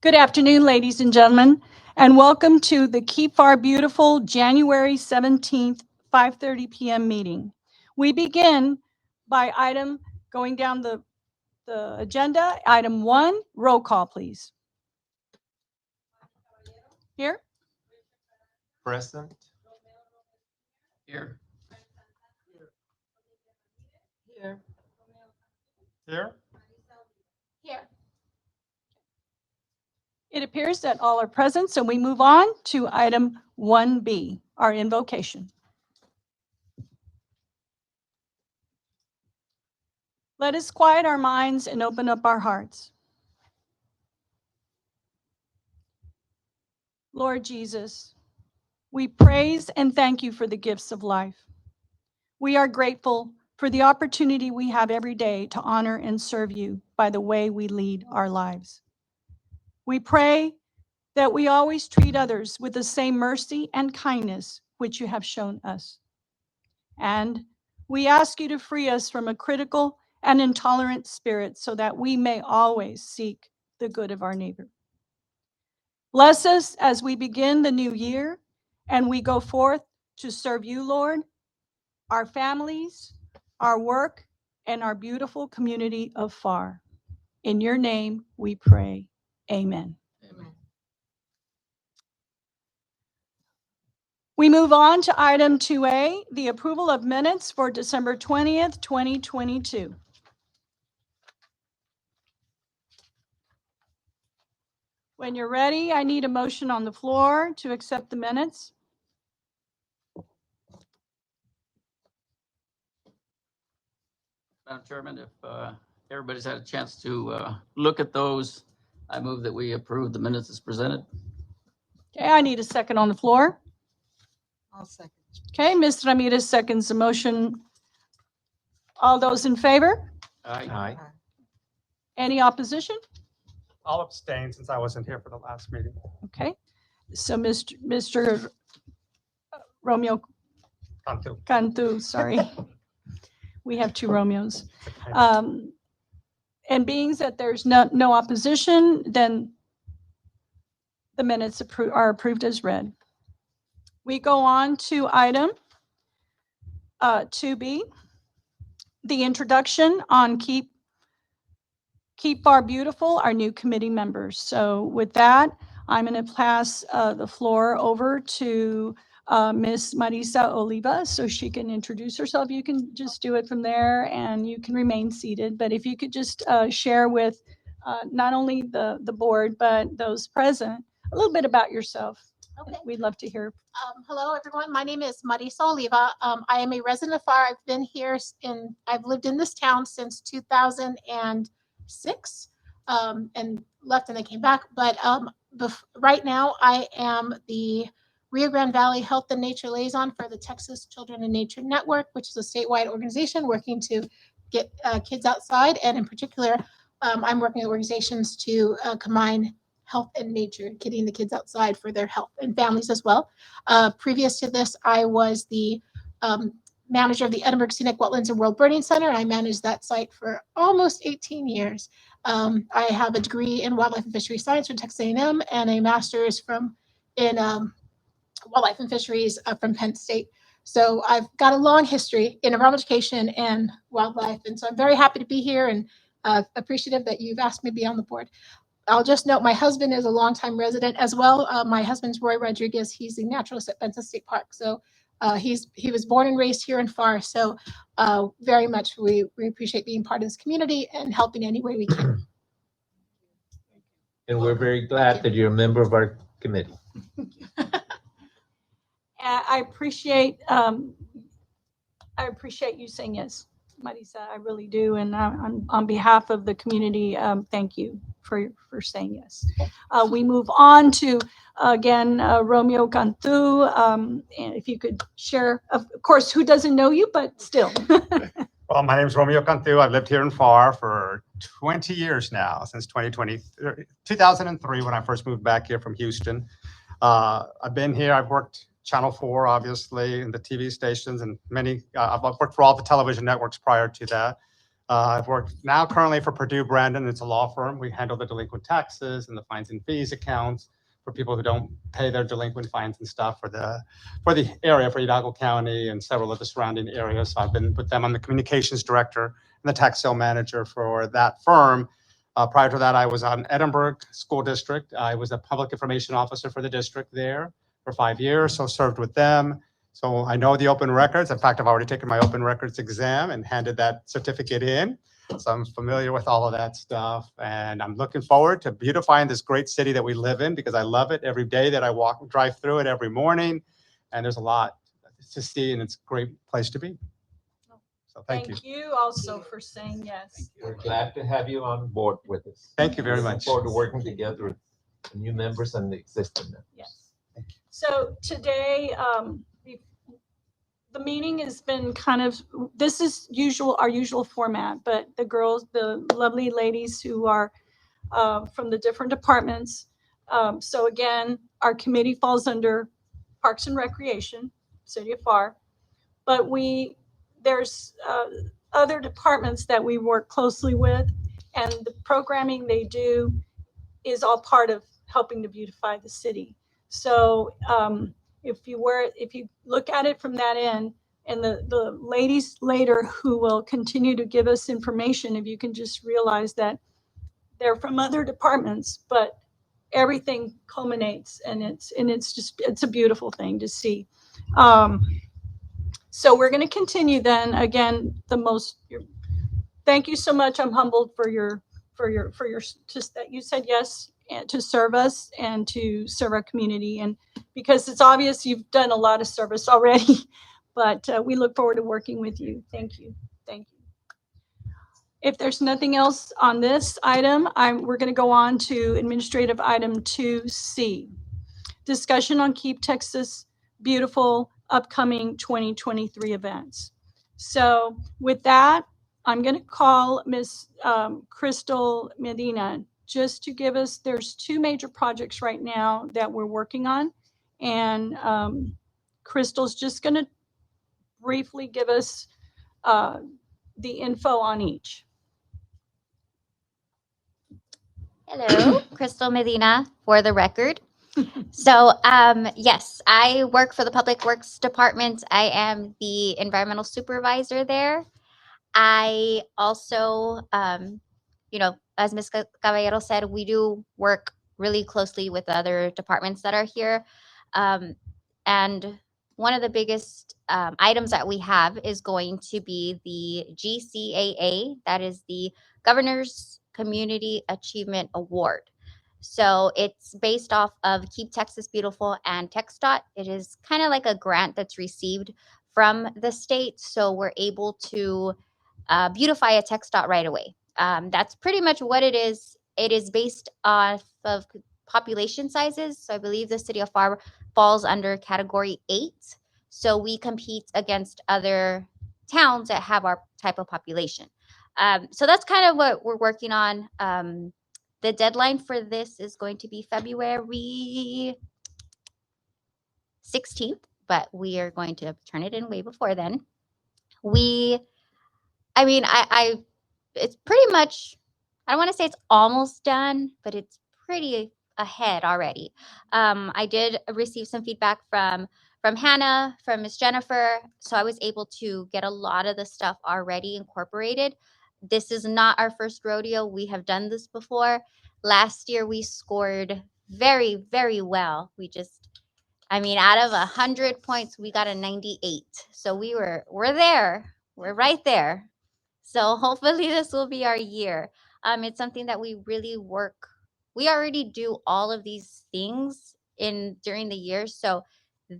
Good afternoon, ladies and gentlemen, and welcome to the Keep Pharr Beautiful January 17th, 5:30 p.m. meeting. We begin by going down the agenda. Item 1, roll call, please. Here? Present. Here. Here. Here. It appears that all are present, so we move on to item 1B, our invocation. Let us quiet our minds and open up our hearts. Lord Jesus, we praise and thank you for the gifts of life. We are grateful for the opportunity we have every day to honor and serve you by the way we lead our lives. We pray that we always treat others with the same mercy and kindness which you have shown us. And we ask you to free us from a critical and intolerant spirit so that we may always seek the good of our neighbor. Bless us as we begin the new year and we go forth to serve you, Lord, our families, our work, and our beautiful community of Pharr. In your name we pray. Amen. Amen. We move on to item 2A, the approval of minutes for December 20th, 2022. When you're ready, I need a motion on the floor to accept the minutes. Madam Chairman, if everybody's had a chance to look at those, I move that we approve the minutes as presented. Okay, I need a second on the floor. I'll second. Okay, Ms. Ramirez seconds the motion. All those in favor? Aye. Any opposition? I'll abstain since I wasn't here for the last meeting. Okay, so Mr. Romeo Cantu, sorry. We have two Romeos. And being that there's no opposition, then the minutes are approved as read. We go on to item 2B, the introduction on Keep Pharr Beautiful, our new committee members. So with that, I'm going to pass the floor over to Ms. Marisa Oliva so she can introduce herself. You can just do it from there and you can remain seated. But if you could just share with not only the board, but those present, a little bit about yourself. Okay. We'd love to hear. Hello, everyone. My name is Marisa Oliva. I am a resident of Pharr. I've been here I've lived in this town since 2006 and left and then came back. But right now I am the Rio Grande Valley Health and Nature Liaison for the Texas Children in Nature Network, which is a statewide organization working to get kids outside. And in particular, I'm working with organizations to combine health and nature, getting the kids outside for their health and families as well. Previous to this, I was the manager of the Edinburgh Scenic Wetlands and World Birding Center. I managed that site for almost 18 years. I have a degree in wildlife and fisheries science from Texas A&M and a master's in wildlife and fisheries from Penn State. So I've got a long history in environmental education and wildlife. And so I'm very happy to be here and appreciative that you've asked me to be on the board. I'll just note my husband is a longtime resident as well. My husband's Roy Rodriguez. He's the naturalist at Benson State Park. So he was born and raised here in Pharr. So very much we appreciate being part of this community and helping any way we can. And we're very glad that you're a member of our committee. I appreciate you saying yes, Marisa. I really do. And on behalf of the community, thank you for saying yes. We move on to, again, Romeo Cantu. And if you could share, of course, who doesn't know you, but still. Well, my name is Romeo Cantu. I've lived here in Pharr for 20 years now, since 2003 when I first moved back here from Houston. I've been here. I've worked Channel 4, obviously, in the TV stations, and I've worked for all the television networks prior to that. I've worked now currently for Purdue Brandon. It's a law firm. We handle the delinquent taxes and the fines and fees accounts for people who don't pay their delinquent fines and stuff for the area, for Hidalgo County and several of the surrounding areas. So I've been with them. I'm the communications director and the tax sale manager for that firm. Prior to that, I was on Edinburgh School District. I was a public information officer for the district there for 5 years, so served with them. So I know the open records. In fact, I've already taken my open records exam and handed that certificate in. So I'm familiar with all of that stuff. And I'm looking forward to beautifying this great city that we live in because I love it every day that I drive through it every morning. And there's a lot to see and it's a great place to be. So thank you. Thank you also for saying yes. We're glad to have you on board with us. Thank you very Looking much. forward to working together with the new members and the existing members. Yes. So today, the meeting has been kind of, this is our usual format, but the girls, the lovely ladies who are from the different departments. So again, our committee falls under Parks and Recreation, City of Pharr, but there's other departments that we work closely with, and the programming they do is all part of helping to beautify the city. So if you look at it from that end, and the ladies later who will continue to give us information, if you can just realize that they're from other departments, but everything culminates, and it's a beautiful thing to see. So we're going to continue then. Again, thank you so much. I'm humbled for your just that you said yes and to serve us and to serve our community, and because it's obvious you've done a lot of service already, but we look forward to working with you. Thank you. Thank you. If there's nothing else on this item, we're going to go on to administrative item 2C. Discussion on Keep Texas Beautiful upcoming 2023 events. So with that, I'm going to call Ms. Crystal Medina just to give us, there's 2 major projects right now that we're working on. And Crystal's just going to briefly give us the info on each. Hello, Crystal Medina for the record. So yes, I work for the Public Works Department. I am the environmental supervisor there. I also, as Ms. Caballero said, we do work really closely with other departments that are here. And one of the biggest items that we have is going to be the GCAA, that is the Governor's Community Achievement Award. So it's based off of Keep Texas Beautiful and TxDOT. It is kind of like a grant that's received from the state. So we're able to beautify a TxDOT right away. That's pretty much what it is. It is based off of population sizes. So I believe the city of Pharr falls under category 8. So we compete against other towns that have our type of population. So that's kind of what we're working on. The deadline for this is going to be February 16th, but we are going to turn it in way before then. It's pretty much, I don't want to say it's almost done, but it's pretty ahead already. I did receive some feedback from Hannah, from Miss Jennifer, so I was able to get a lot of the stuff already incorporated. This is not our first rodeo. We have done this before. Last year we scored very, very well. Out of 100 points, we got a 98. So we're there. We're right there. So hopefully this will be our year. It's something that we really work. We already do all of these things during the year. So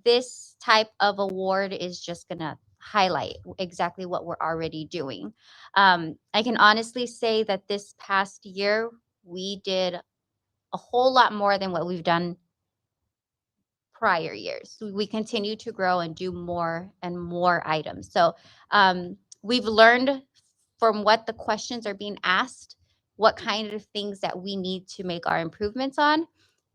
this type of award is just gonna highlight exactly what we're already doing. I can honestly say that this past year we did a whole lot more than what we've done prior years. We continue to grow and do more and more items. So we've learned from what the questions are being asked, what kind of things that we need to make our improvements on,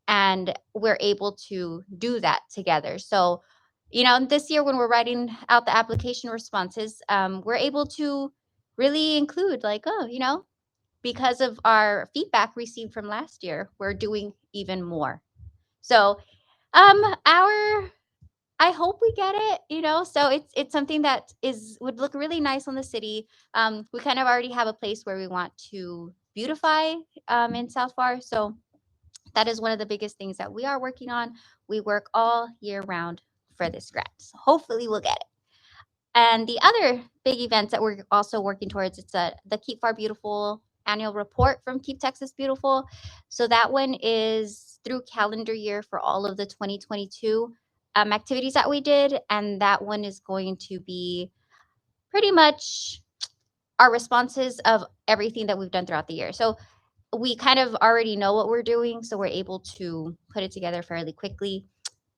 and we're able to do that together. So, this year when we're writing out the application responses, we're able to really include like, oh, because of our feedback received from last year, we're doing even more. So I hope we get it, so it's something that would look really nice on the city. We kind of already have a place where we want to beautify in South Pharr. So that is one of the biggest things that we are working on. We work all year round for this grant. So hopefully we'll get it. And the other big events that we're also working towards, it's the Keep Pharr Beautiful annual report from Keep Texas Beautiful. So that one is through calendar year for all of the 2022 activities that we did. And that one is going to be pretty much our responses of everything that we've done throughout the year. So we kind of already know what we're doing, so we're able to put it together fairly quickly.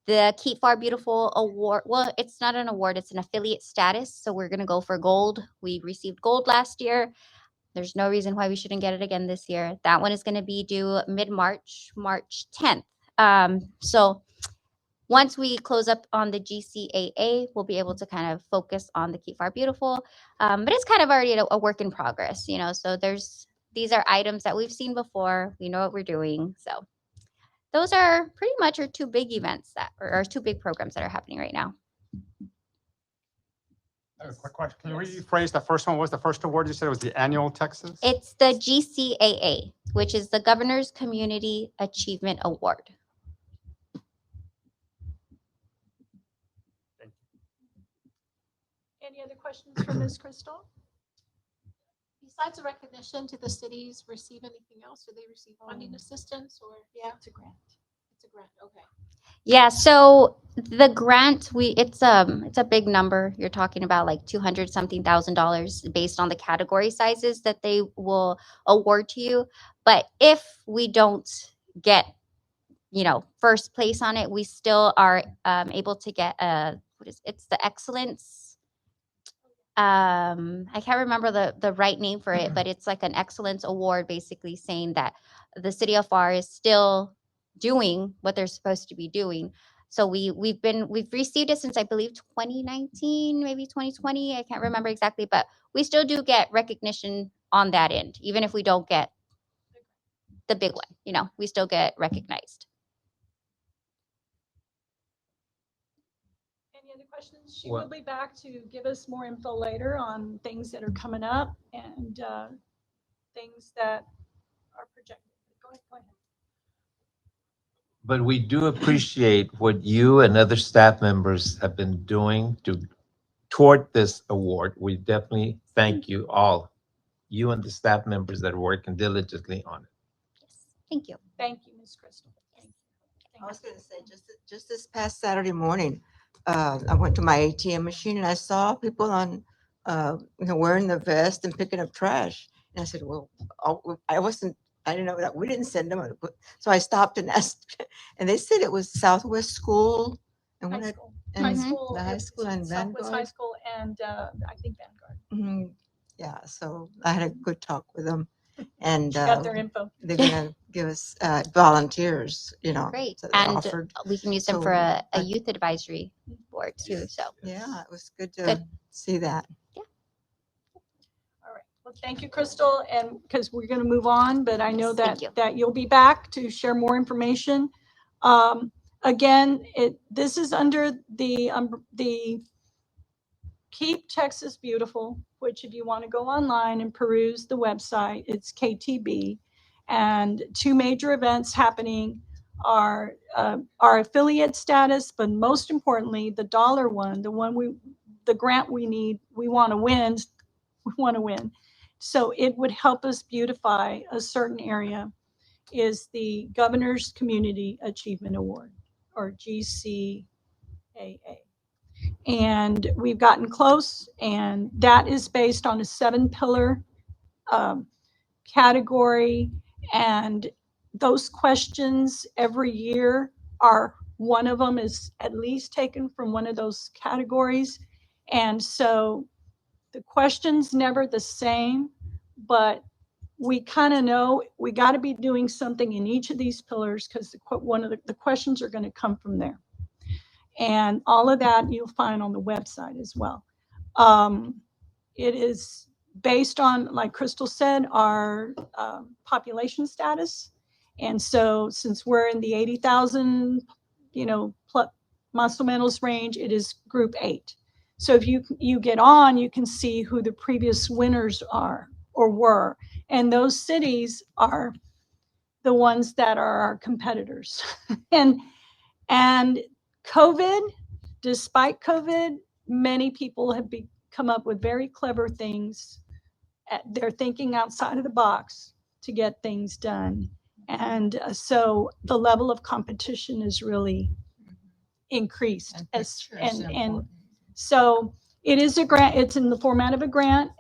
The Keep Pharr Beautiful award, well, it's not an award, it's an affiliate status. So we're going to go for gold. We received gold last year. There's no reason why we shouldn't get it again this year. That one is going to be due mid-March, March 10th. So once we close up on the GCAA, we'll be able to kind of focus on the Keep Pharr Beautiful. But it's kind of already a work in progress, so these are items that we've seen before. We know what we're doing. So those are pretty much our two big events or our two big programs that are happening right now. I have a quick question. Can you rephrase the first one? What was the first award you said? It was the annual Texas? It's the GCAA, which is the Governor's Community Achievement Award. Any other questions for Ms. Crystal? Besides the recognition, do the cities receive anything else? Do they receive funding assistance or? Yeah, It's a grant. it's a grant. Okay. Yeah, so the grant, it's a big number. You're talking about like $200-something thousand based on the category sizes that they will award to you. But if we don't get, first place on it, we still are able to get it's the excellence. I can't remember the right name for it, but it's like an excellence award, basically saying that the city of Pharr is still doing what they're supposed to be doing. So we've received it since I believe 2019, maybe 2020. I can't remember exactly, but we still do get recognition on that end, even if we don't get the big one. We still get recognized. Any other questions? She will be back to give us more info later on things that are coming up and things that are projected. Go ahead. But we do appreciate what you and other staff members have been doing toward this award. We definitely thank you all, you and the staff members that are working diligently on it. Yes, thank you. Thank you, Ms. Crystal. Thank you. I was going to say, just this past Saturday morning, I went to my ATM machine and I saw people wearing the vest and picking up trash. And I said, well, I didn't know that we didn't send them. So I stopped and asked, and they said it was Southwest School. And High school. and High school. the high school and Southwest High Vanguard. School and I think Vanguard. Mhm. Yeah, so I had a good talk with them. And She got their info. they're going to give us volunteers, Great. so they And offered. we can use them So for a I- youth advisory board too. So Yeah, it was good to Good. see that. All right. Well, thank you, Crystal. And because we're going to move on, but I know Yes, that thank you. that you'll be back to share more information. Again, this is under the Keep Texas Beautiful, which if you want to go online and peruse the website, it's KTB. And two major events happening are our affiliate status, but most importantly, the dollar one, the grant we want to win. So it would help us beautify a certain area is the Governor's Community Achievement Award, or GCAA. And we've gotten close, and that is based on a 7-pillar category. And those questions every year one of them is at least taken from one of those categories. And so the question's never the same, but we kind of know we got to be doing something in each of these pillars because one of the questions are going to come from there. And all of that you'll find on the website as well. It is based on, like Crystal said, our population status. And so since we're in the 80,000, plus más o menos range, it is group 8. So if you get on, you can see who the previous winners are or were. And those cities are the ones that are our competitors. and COVID, despite COVID, many people have come up with very clever things. They're thinking outside of the box to get things done. And so the level of competition is really increased. And so it is a grant. It's in the format of a grant.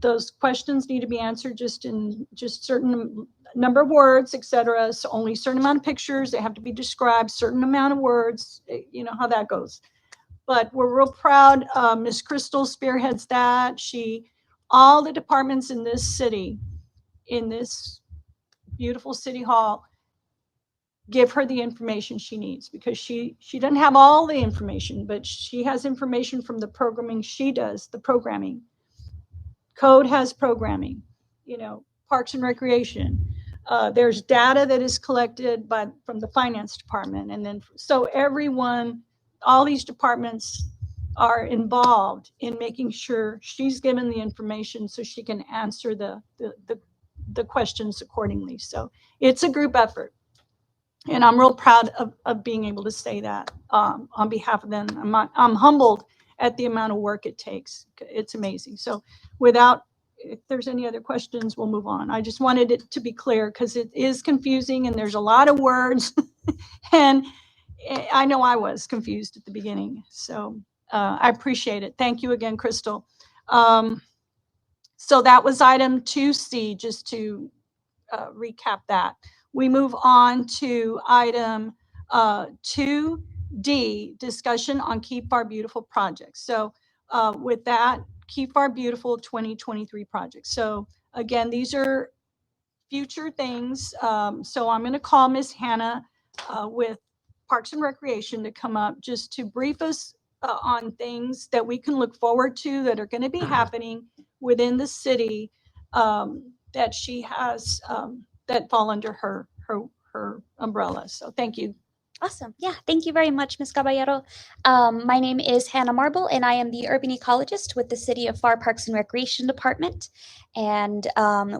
Those questions need to be answered just in certain number of words, etc. So only certain amount of pictures. They have to be described, certain amount of words. You know how that goes. But we're real proud. Miss Crystal spearheads that. All the departments in this city, in this beautiful city hall, give her the information she needs, because she doesn't have all the information, but she has information from the programming she does, the programming. Code has programming, Parks and Recreation. There's data that is collected from the finance department. And then, so everyone, all these departments are involved in making sure she's given the information so she can answer the questions accordingly. So it's a group effort. And I'm real proud of being able to say that on behalf of them. I'm humbled at the amount of work it takes. It's amazing. So if there's any other questions, we'll move on. I just wanted it to be clear because it is confusing and there's a lot of words. And I know I was confused at the beginning. So I appreciate it. Thank you again, Crystal. So that was item 2C, just to recap that. We move on to item 2D, discussion on Keep Our Beautiful projects. So with that, Keep Our Beautiful 2023 projects. So again, these are future things. So I'm going to call Miss Hannah with Parks and Recreation to come up just to brief us on things that we can look forward to that are going to be happening within the city that she has that fall under her umbrella. So thank you. Awesome. Yeah, thank you very much, Ms. Caballero. My name is Hannah Marble, and I am the urban ecologist with the City of Pharr Parks and Recreation Department. And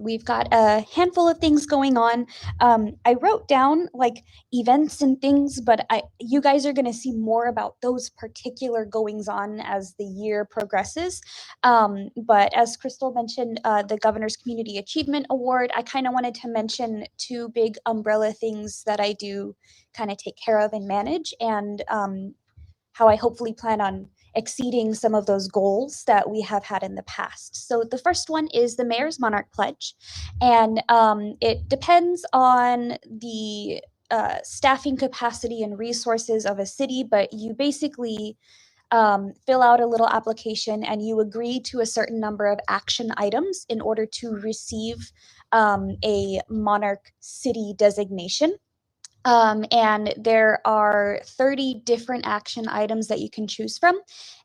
we've got a handful of things going on. I wrote down like events and things, but you guys are going to see more about those particular goings on as the year progresses. But as Crystal mentioned, the Governor's Community Achievement Award, I kind of wanted to mention two big umbrella things that I do kind of take care of and manage, and how I hopefully plan on exceeding some of those goals that we have had in the past. So the first one is the Mayor's Monarch Pledge, and it depends on the staffing capacity and resources of a city, but you basically fill out a little application and you agree to a certain number of action items in order to receive a Monarch City designation. And there are 30 different action items that you can choose from.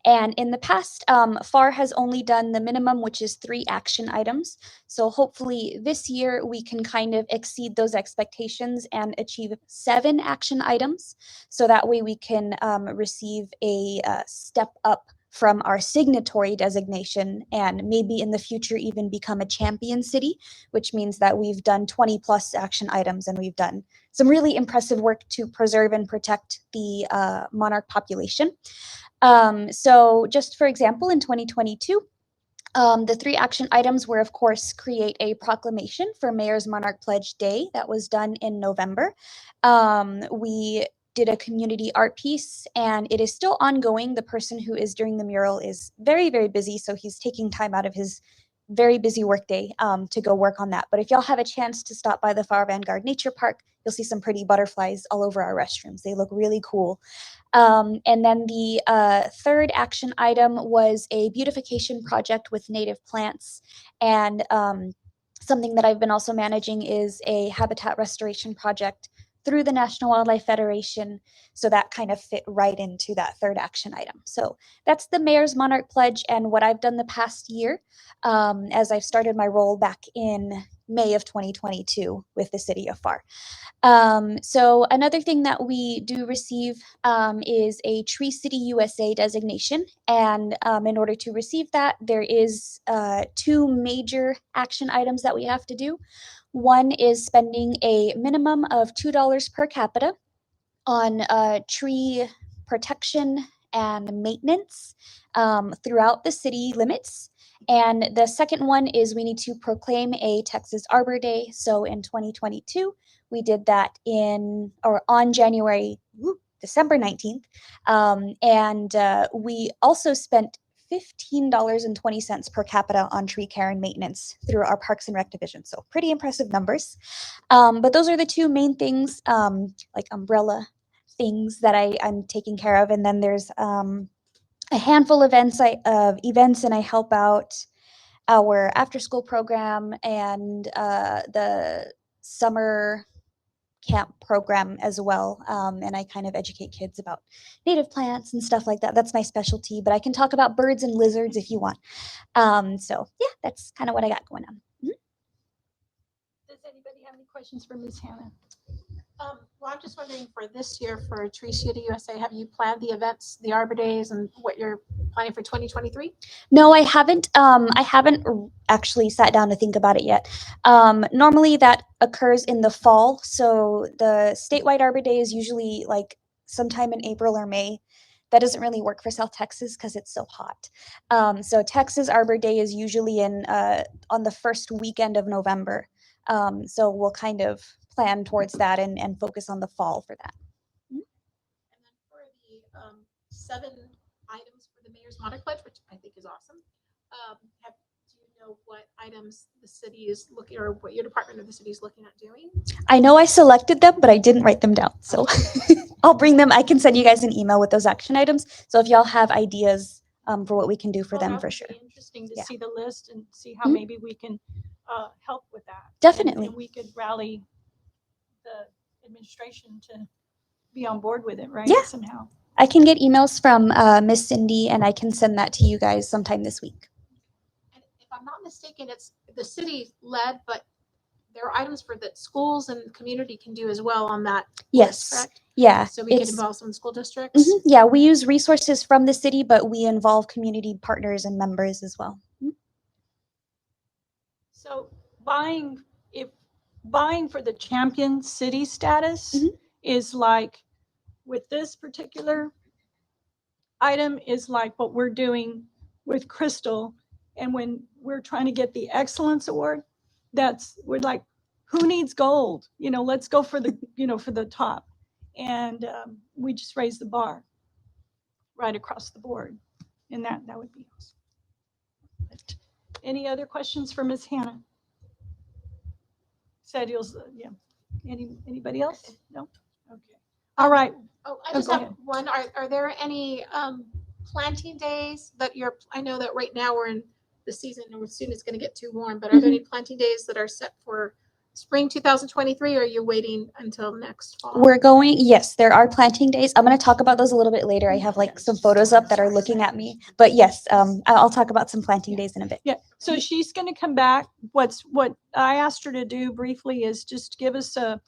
And in the past, Pharr has only done the minimum, which is 3 action items. So hopefully this year we can kind of exceed those expectations and achieve 7 action items. So that way we can receive a step up from our signatory designation, and maybe in the future even become a champion city, which means that we've done 20 plus action items and we've done some really impressive work to preserve and protect the monarch population. So just for example, in 2022, the 3 action items were, of course, create a proclamation for Mayor's Monarch Pledge Day. That was done in November. We did a community art piece, and it is still ongoing. The person who is doing the mural is very, very busy, so he's taking time out of his very busy workday to go work on that. But if y'all have a chance to stop by the Pharr Vanguard Nature Park, you'll see some pretty butterflies all over our restrooms. They look really cool. And then the 3rd action item was a beautification project with native plants. And something that I've been also managing is a habitat restoration project through the National Wildlife Federation. So that kind of fit right into that third action item. So that's the Mayor's Monarch Pledge and what I've done the past year as I've started my role back in May of 2022 with the city of Pharr. So another thing that we do receive is a Tree City USA designation. And in order to receive that, there is 2 major action items that we have to do. One is spending a minimum of $2 per capita on tree protection and maintenance throughout the city limits. And the second one is we need to proclaim a Texas Arbor Day. So in 2022, we did that on December 19th. And we also spent $15.20 per capita on tree care and maintenance through our Parks and Rec division. So pretty impressive numbers. But those are the 2 main things, like umbrella things that I'm taking care of. And then there's a handful of events, and I help out our after school program and the summer camp program as well. And I kind of educate kids about native plants and stuff like that. That's my specialty, but I can talk about birds and lizards if you want. So yeah, that's kind of what I got going on. Does anybody have any questions for Ms. Hannah? Well, I'm just wondering for this year for Tree City USA, have you planned the events, the Arbor Days, and what you're planning for 2023? No, I haven't. I haven't actually sat down to think about it yet. Normally that occurs in the fall. So the statewide Arbor Day is usually like sometime in April or May. That doesn't really work for South Texas because it's so hot. So Texas Arbor Day is usually on the first weekend of November. So we'll kind of plan towards that and focus on the fall for that. And then for the 7 items for the Mayor's Monarch Pledge, which I think is awesome, do you know what items the city is looking, or what your department or the city is looking at doing? I know I selected them, but I didn't write them down. So I'll bring them. I can send you guys an email with those action items. So if y'all have ideas for what we can do for Oh, them, that for would sure. be interesting to Yeah. see the list and see how Mhm. maybe we can help with that. Definitely. And we could rally the administration to be on board with it, right? Yeah. Somehow. I can get emails from Miss Cindy, and I can send that to you guys sometime this week. And if I'm not mistaken, it's the city led, but there are items for that schools and community can do as well on that list, Yes. correct? Yeah. So we could it's- involve some school districts. Mhm. Yeah, we use resources from the city, but we involve community partners and members as well. So buying for the champion city status Mhm. is like, with this particular item, is like what we're doing with Crystal. And when we're trying to get the excellence award, we're like, who needs gold? Let's go for the top. And we just raise the bar right across the board. And that would be awesome. But any other questions for Ms. Hannah? Said yeah. Anybody else? No? Okay. All right. Oh, I Oh, just go have ahead. one. Are there any planting days that I know that right now we're in the season and soon it's going to get too warm, but are there any planting days that are set for spring 2023, or are you waiting until next fall? Yes, there are planting days. I'm going to talk about those a little bit later. I have like some photos up that are looking at me. But yes, I'll talk about some planting days in a bit. Yeah. So she's going to come back. What I asked her to do briefly is just give us an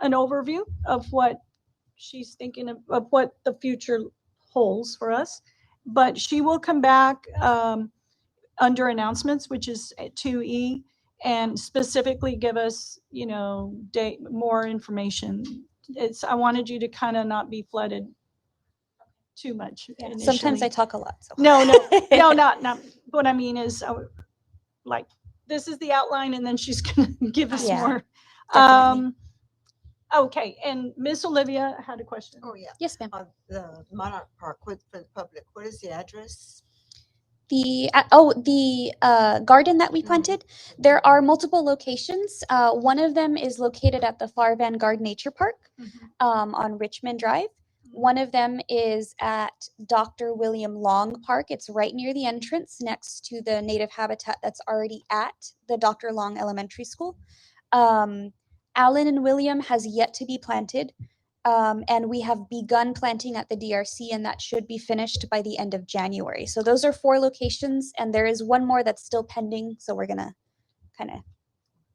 overview of what she's thinking of what the future holds for us. But she will come back under announcements, which is 2E, and specifically give us, more information. I wanted you to kind of not be flooded too much. Yeah, initially. sometimes I talk a lot. So. No, not. What I mean is, like, this is the outline, and then she's gonna give us Yeah, more. definitely. Okay, and Miss Olivia had a question. Oh, yeah. Yes, ma'am. The Monarch Park, for the public, what is the address? The garden that we planted, there are multiple locations. One of them is located at the Pharr Vanguard Nature Park on Richmond Drive. One of them is at Dr. William Long Park. It's right near the entrance next to the native habitat that's already at the Dr. Long Elementary School. Allen and William has yet to be planted. And we have begun planting at the DRC, and that should be finished by the end of January. So those are 4 locations, and there is one more that's still pending. So we're gonna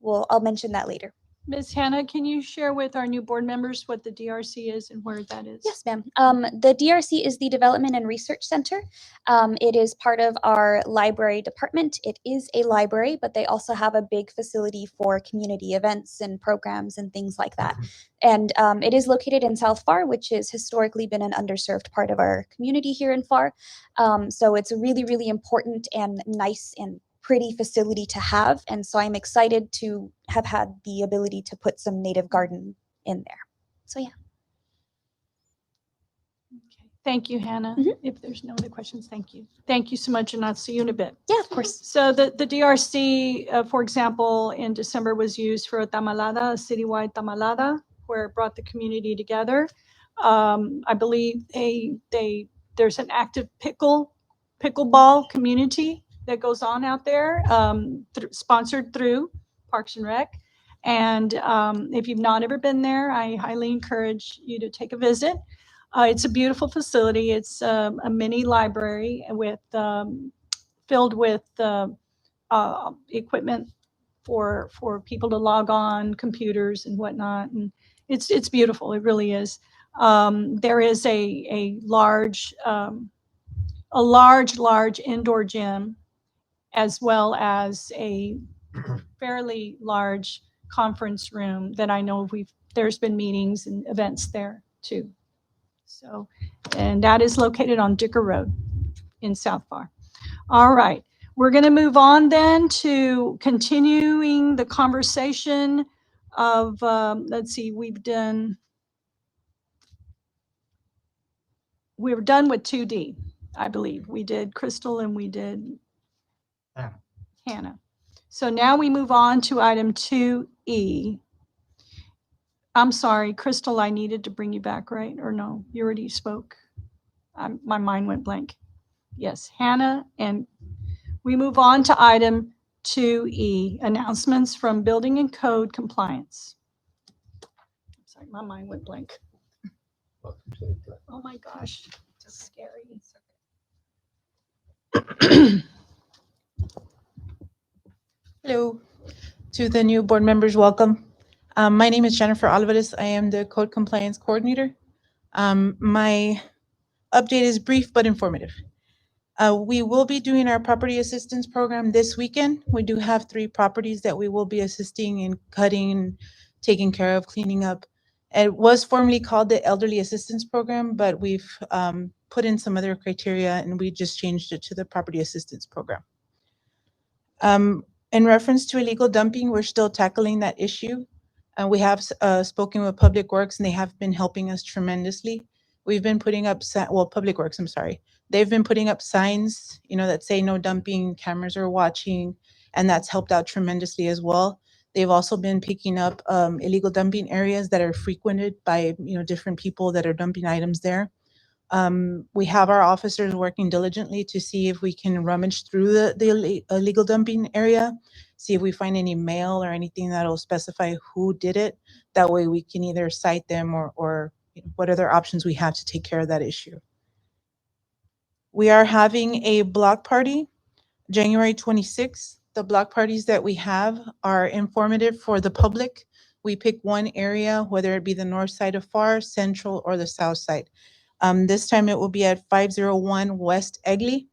I'll mention that later. Ms. Hannah, can you share with our new board members what the DRC is and where that is? Yes, ma'am. The DRC is the Development and Research Center. It is part of our library department. It is a library, but they also have a big facility for community events and programs and things like that. And it is located in South Pharr, which has historically been an underserved part of our community here in Pharr. So it's a really, really important and nice and pretty facility to have. And so I'm excited to have had the ability to put some native garden in there. So yeah. Okay. Thank you, Hannah. Mhm. If there's no other questions, thank you. Thank you so much, and I'll see you in a bit. Yeah, of course. So the DRC, for example, in December was used for a tamalada, a citywide tamalada, where it brought the community together. I believe there's an active pickleball community that goes on out there, sponsored through Parks and Rec. And if you've not ever been there, I highly encourage you to take a visit. It's a beautiful facility. It's a mini library with filled with equipment for people to log on, computers and whatnot. And it's beautiful. It really is. There is a large indoor gym, as well as a fairly large conference room that I know there's been meetings and events there too. So, and that is located on Dicker Road in South Pharr. All right, we're going to move on then to continuing the conversation of, let's see, we're done with 2D, I believe. We did Crystal and we did Hannah. So now we move on to item 2E. I'm sorry, Crystal, I needed to bring you back, right? Or no, you already spoke. My mind went blank. Yes, Hannah, and we move on to item 2E, announcements from Building and Code Compliance. Sorry, my mind went blank. Oh my gosh, that's scary. Hello to the new board members, welcome. My name is Jennifer Alvarez. I am the Code Compliance Coordinator. My update is brief but informative. We will be doing our property assistance program this weekend. We do have 3 properties that we will be assisting in cutting, taking care of, cleaning up. It was formerly called the Elderly Assistance Program, but we've put in some other criteria and we just changed it to the Property Assistance Program. In reference to illegal dumping, we're still tackling that issue. We have spoken with Public Works and they have been helping us tremendously. We've been putting up, Public Works, I'm sorry. They've been putting up signs, that say no dumping, cameras are watching, and that's helped out tremendously as well. They've also been picking up illegal dumping areas that are frequented by, different people that are dumping items there. We have our officers working diligently to see if we can rummage through the illegal dumping area, see if we find any mail or anything that'll specify who did it. That way we can either cite them or what other options we have to take care of that issue. We are having a block party January 26th. The block parties that we have are informative for the public. We pick one area, whether it be the north side of Pharr, central, or the south side. This time it will be at 501 West Egley.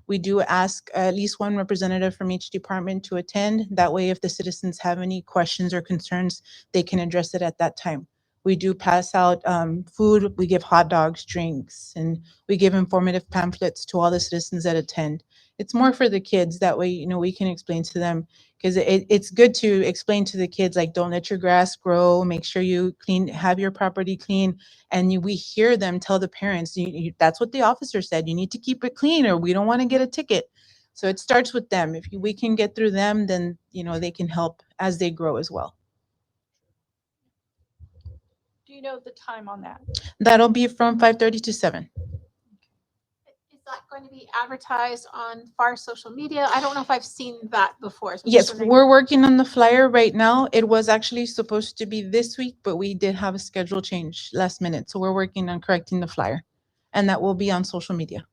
We do ask at least one representative from each department to attend. That way, if the citizens have any questions or concerns, they can address it at that time. We do pass out food. We give hot dogs, drinks, and we give informative pamphlets to all the citizens that attend. It's more for the kids. That way, we can explain to them, because it's good to explain to the kids, like, don't let your grass grow, make sure you have your property clean. And we hear them tell the parents, that's what the officer said, you need to keep it clean or we don't want to get a ticket. So it starts with them. If we can get through them, then, they can help as they grow as well. Do you know the time on that? That'll be from 5:30 to 7. Is that going going to be advertised on Pharr social media? I don't know if I've seen that before. So I'm just Yes, wondering- we're working on the flyer right now. It was actually supposed to be this week, but we did have a schedule change last minute. So we're working on correcting the flyer. And that will be on social media.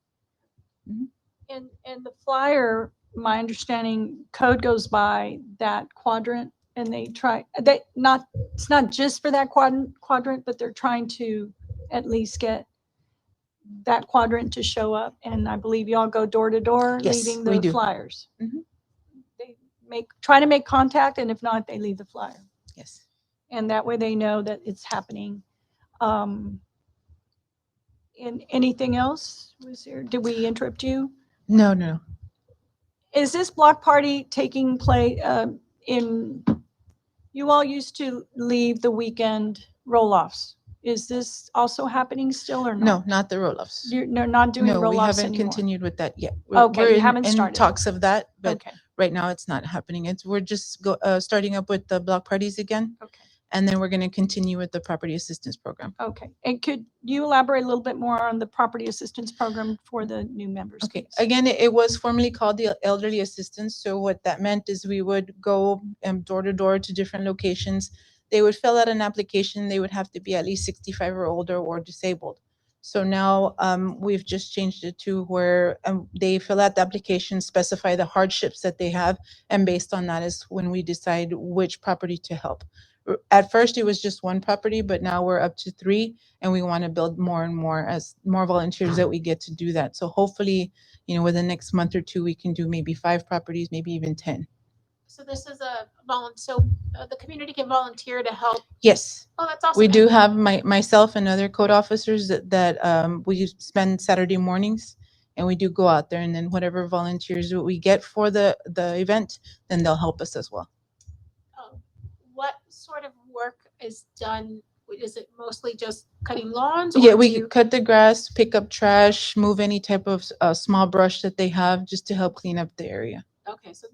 And the flyer, my understanding, code goes by that quadrant, and it's not just for that quadrant, but they're trying to at least get that quadrant to show up. And I believe y'all go door to door, Yes, leaving we the do. flyers. Mhm. They try to make contact, and if not, they leave the flyer. Yes. And that way they know that it's happening. And anything else? Did we interrupt you? No. Is this block party taking place you all used to leave the weekend roll-offs. Is this also happening still or No, not? not the roll-offs. You're not doing No, we roll-offs haven't anymore? continued with that yet. Okay, We're you in- haven't in started. talks of that, but Okay, right now it's not happening. We're just starting up with the block parties again, okay, and then we're going to continue with the property assistance program. okay. And could you elaborate a little bit more on the property assistance program for the new members? Okay, please? again, it was formerly called the elderly assistance. So what that meant is we would go door to door to different locations. They would fill out an application. They would have to be at least 65 or older or disabled. So now we've just changed it to where they fill out the application, specify the hardships that they have, and based on that is when we decide which property to help. At first, it was just one property, but now we're up to 3, and we want to build more and more as more volunteers that we get to do that. So hopefully, within the next month or 2, we can do maybe 5 properties, maybe even 10. So this is a so the community can volunteer to help. Yes. Oh, that's awesome. We do have myself and other code officers that we spend Saturday mornings, and we do go out there, and then whatever volunteers we get for the event, then they'll help us as well. What sort of work is done? Is it mostly just cutting lawns? Yeah, or we do you- cut the grass, pick up trash, move any type of small brush that they have just to help clean up the area. Okay, so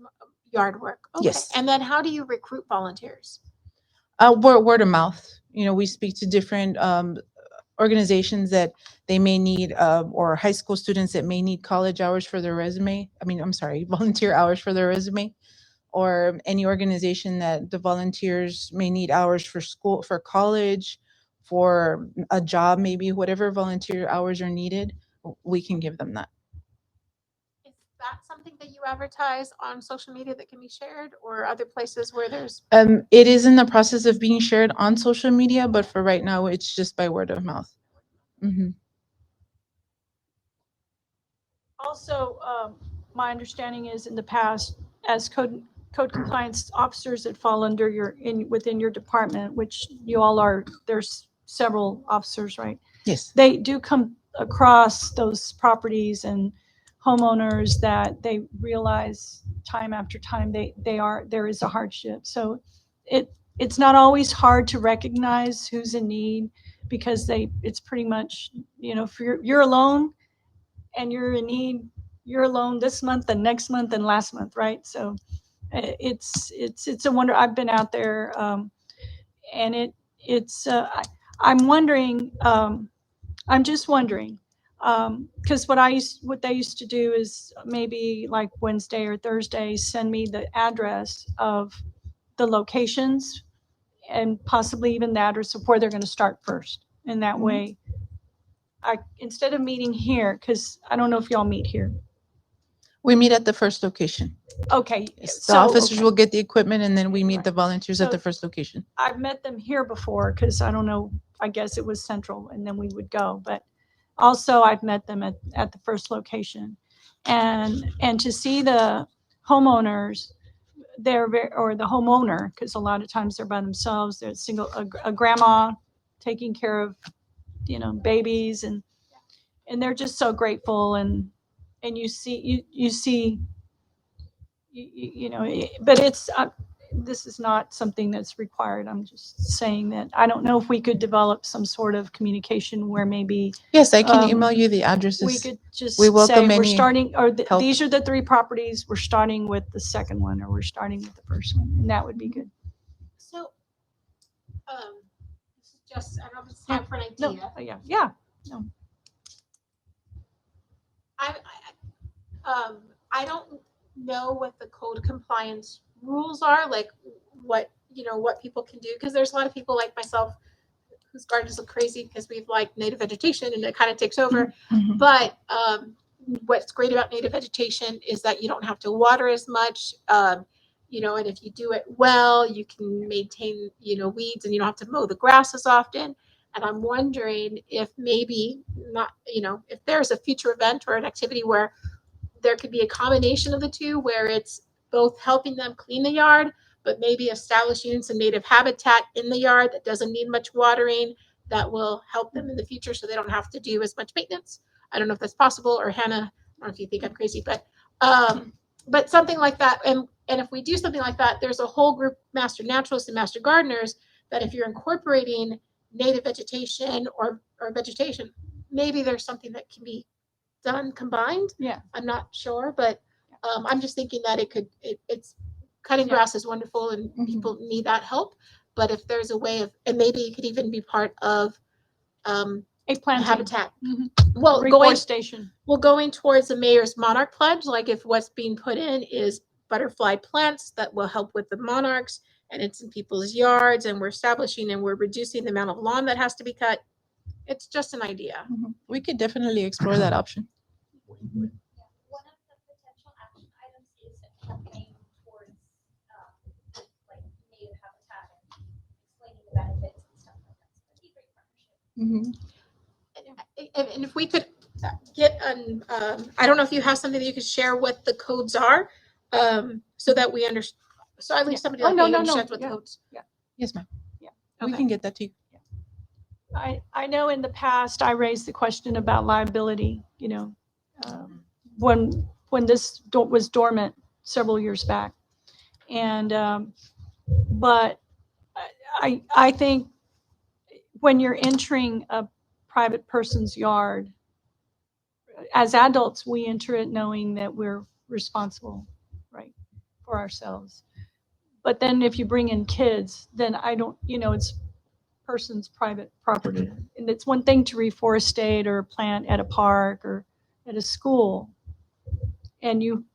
yard work. Okay. Yes. And then how do you recruit volunteers? Word of mouth. We speak to different organizations that they may need, or high school students that may need college hours for their resume. I'm sorry, volunteer hours for their resume, or any organization that the volunteers may need hours for school, for college, for a job, maybe whatever volunteer hours are needed, we can give them that. Is that something that you advertise on social media that can be shared, or other places where there's? It is in the process of being shared on social media, but for right now, it's just by word of mouth. Mm-hmm. Also, my understanding is in the past, as code compliance officers that fall under within your department, which you all are, there's several officers, right? Yes. They do come across those properties and homeowners that they realize time after time there is a hardship. So it's not always hard to recognize who's in need, because it's pretty much, if you're alone and you're in need, you're alone this month and next month and last month, right? So it's a wonder. I've been out there, and I'm wondering, I'm just wondering, because what they used to do is maybe like Wednesday or Thursday send me the address of the locations, and possibly even the address of where they're going to start first. And that Mhm. way, instead of meeting here, because I don't know if y'all meet here. We meet at the first location. Okay, Yes, so the officers okay. will get the equipment, and then we meet Right. the volunteers at So- the first location. I've met them here before, because I don't know, I guess it was central, and then we would go. But also I've met them at the first location. And to see the homeowners, or the homeowner, because a lot of times they're by themselves, they're a grandma taking care of, babies, and they're just so grateful, and you see, but this is not something that's required. I'm just saying that I don't know if we could develop some sort of communication where maybe Yes, I can Um, email you the we addresses. could just We say welcome we're any starting, or help. these are the 3 properties, we're starting with the second one, or we're starting with the first one, and that would be good. So, this is just, I don't know if it's time for an No, idea. yeah. I I don't know what the code compliance rules are, like what, what people can do, because there's a lot of people like myself whose gardens look crazy because we've like native vegetation and it kind of takes over. Mhm. But what's great about native vegetation is that you don't have to water as much. And if you do it well, you can maintain, weeds, and you don't have to mow the grass as often. And I'm wondering if maybe not, if there's a future event or an activity where there could be a combination of the two, where it's both helping them clean the yard, but maybe establishing some native habitat in the yard that doesn't need much watering, that will help them in the future so they don't have to do as much maintenance. I don't know if that's possible, or Hannah, I don't know if you think I'm crazy, but something like that. And if we do something like that, there's a whole group, master naturalists and master gardeners, that if you're incorporating native vegetation or vegetation, maybe there's something that can be done combined. Yeah. I'm not sure, but I'm just thinking that it's cutting Yeah. grass is wonderful and Mhm. people need that help. But if there's a way of, and maybe it could even be part of A planting. habitat. Mhm. Well, Reforestation. going towards the mayor's monarch pledge, like if what's being put in is butterfly plants that will help with the monarchs, and it's in people's yards, and we're establishing and we're reducing the amount of lawn that has to be cut. It's just an idea. Mhm. We could definitely explore that option. One of the potential action items is a campaign towards like native habitat and explaining the benefits and stuff like that. So it'd be a great partnership. Mhm. And if we could get I don't know if you have something that you could share what the codes are, so that we understand. So at least somebody Oh, like no, me no, no. understands what Yeah. the codes. Yes, ma'am. Yeah. We Okay. can get that to you. I know in the past, I raised the question about liability, when this was dormant several years back. And, but I think when you're entering a private person's yard, as adults, we enter it knowing that we're responsible, right, for ourselves. But then if you bring in kids, then I don't, it's person's private property. And it's one thing to reforestate or plant at a park or at a school. And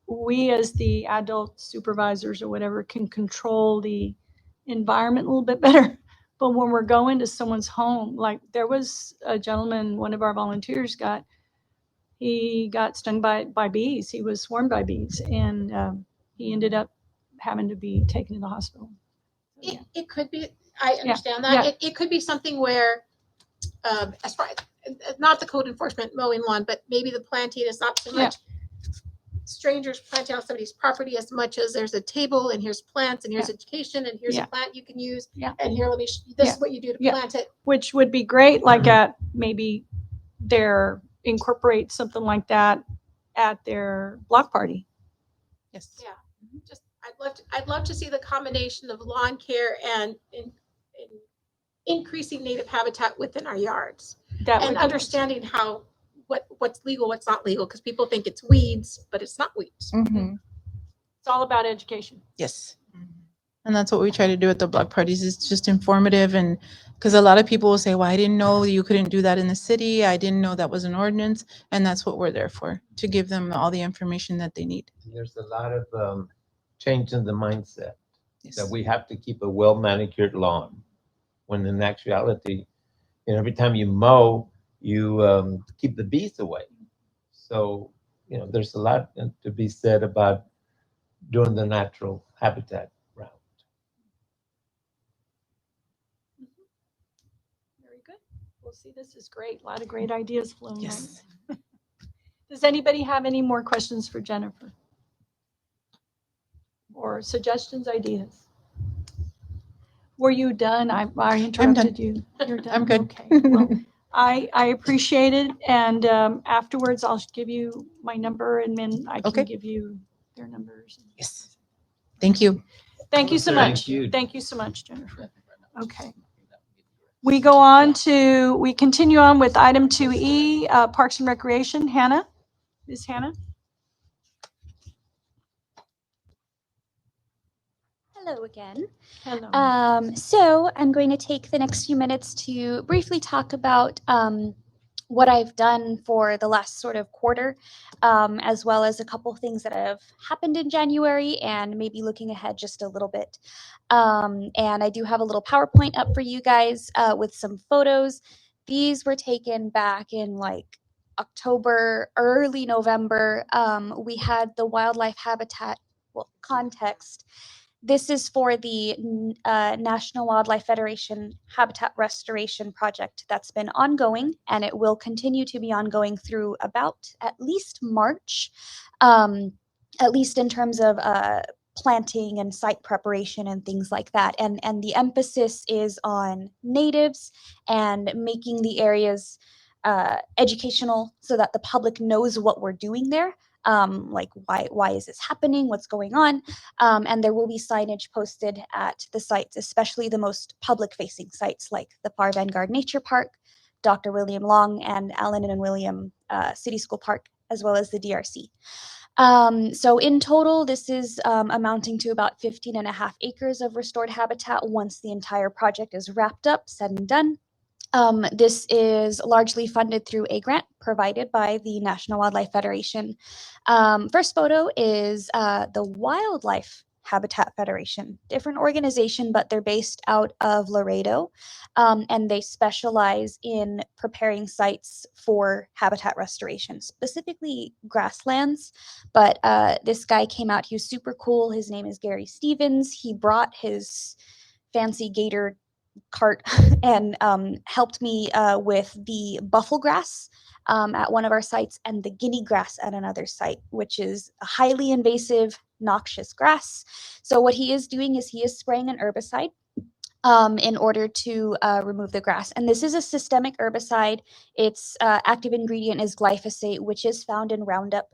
we as the adult supervisors or whatever can control the environment a little bit better. But when we're going to someone's home, like there was a gentleman, one of our volunteers he got stung by bees. He was swarmed by bees, and he ended up having to be taken to the hospital. It could be. I understand that. Yeah. It could be something where, as far not the code enforcement mowing lawn, but maybe the planting is not so much strangers planting on somebody's property as much as there's a table and here's plants and here's education and here's Yeah. a plant you can use. Yeah. And here, this Yeah. is what you do to Yeah. plant it. Which would be great, like at maybe incorporate something like that at their block party. Yes. Yeah. Just I'd love to see the combination of lawn care and increasing native habitat within our yards, That and would understanding how what's legal, what's not legal, because people think it's weeds, but it's not weeds. Mhm. It's all about education. Yes. And that's what we try to do at the block parties. It's just informative, and because a lot of people will say, well, I didn't know you couldn't do that in the city. I didn't know that was an ordinance. And that's what we're there for, to give them all the information that they need. There's a lot of change in the mindset Yes. that we have to keep a well manicured lawn, when in actuality, every time you mow, you keep the bees away. So, there's a lot to be said about doing the natural habitat route. Very good. We'll see. This is great. A lot of great ideas flowing. Yes. Right? Does anybody have any more questions for Jennifer? Or suggestions, ideas? Were you done? I interrupted you. You're done. I'm good. Okay. Well, I appreciate it. And afterwards, I'll give you my number, and then I can Okay. give you their numbers. Yes. Thank you. Thank you so Thank much. you. Thank you so much, Jennifer. Okay. We continue on with item 2E, Parks and Recreation. Hannah? Ms. Hannah? Hello again. Hello. So I'm going to take the next few minutes to briefly talk about what I've done for the last sort of quarter, as well as a couple things that have happened in January and maybe looking ahead just a little bit. And I do have a little PowerPoint up for you guys with some photos. These were taken back in like October, early November. We had the wildlife habitat, well, context. This is for the National Wildlife Federation Habitat Restoration Project that's been ongoing, and it will continue to be ongoing through about at least March, at least in terms of planting and site preparation and things like that. And the emphasis is on natives and making the areas educational so that the public knows what we're doing there. Like why is this happening? What's going on? And there will be signage posted at the sites, especially the most public-facing sites like the Pharr Vanguard Nature Park, Dr. William Long, and Allen and William City School Park, as well as the DRC. So in total, this is amounting to about 15.5 acres of restored habitat once the entire project is wrapped up, said and done. This is largely funded through a grant provided by the National Wildlife Federation. First photo is the Wildlife Habitat Federation, different organization, but they're based out of Laredo, and they specialize in preparing sites for habitat restoration, specifically grasslands. But this guy came out, he was super cool. His name is Gary Stevens. He brought his fancy gator cart and helped me with the buffle grass at one of our sites and the guinea grass at another site, which is a highly invasive, noxious grass. So what he is doing is he is spraying an herbicide in order to remove the grass. And this is a systemic herbicide. Its active ingredient is glyphosate, which is found in Roundup.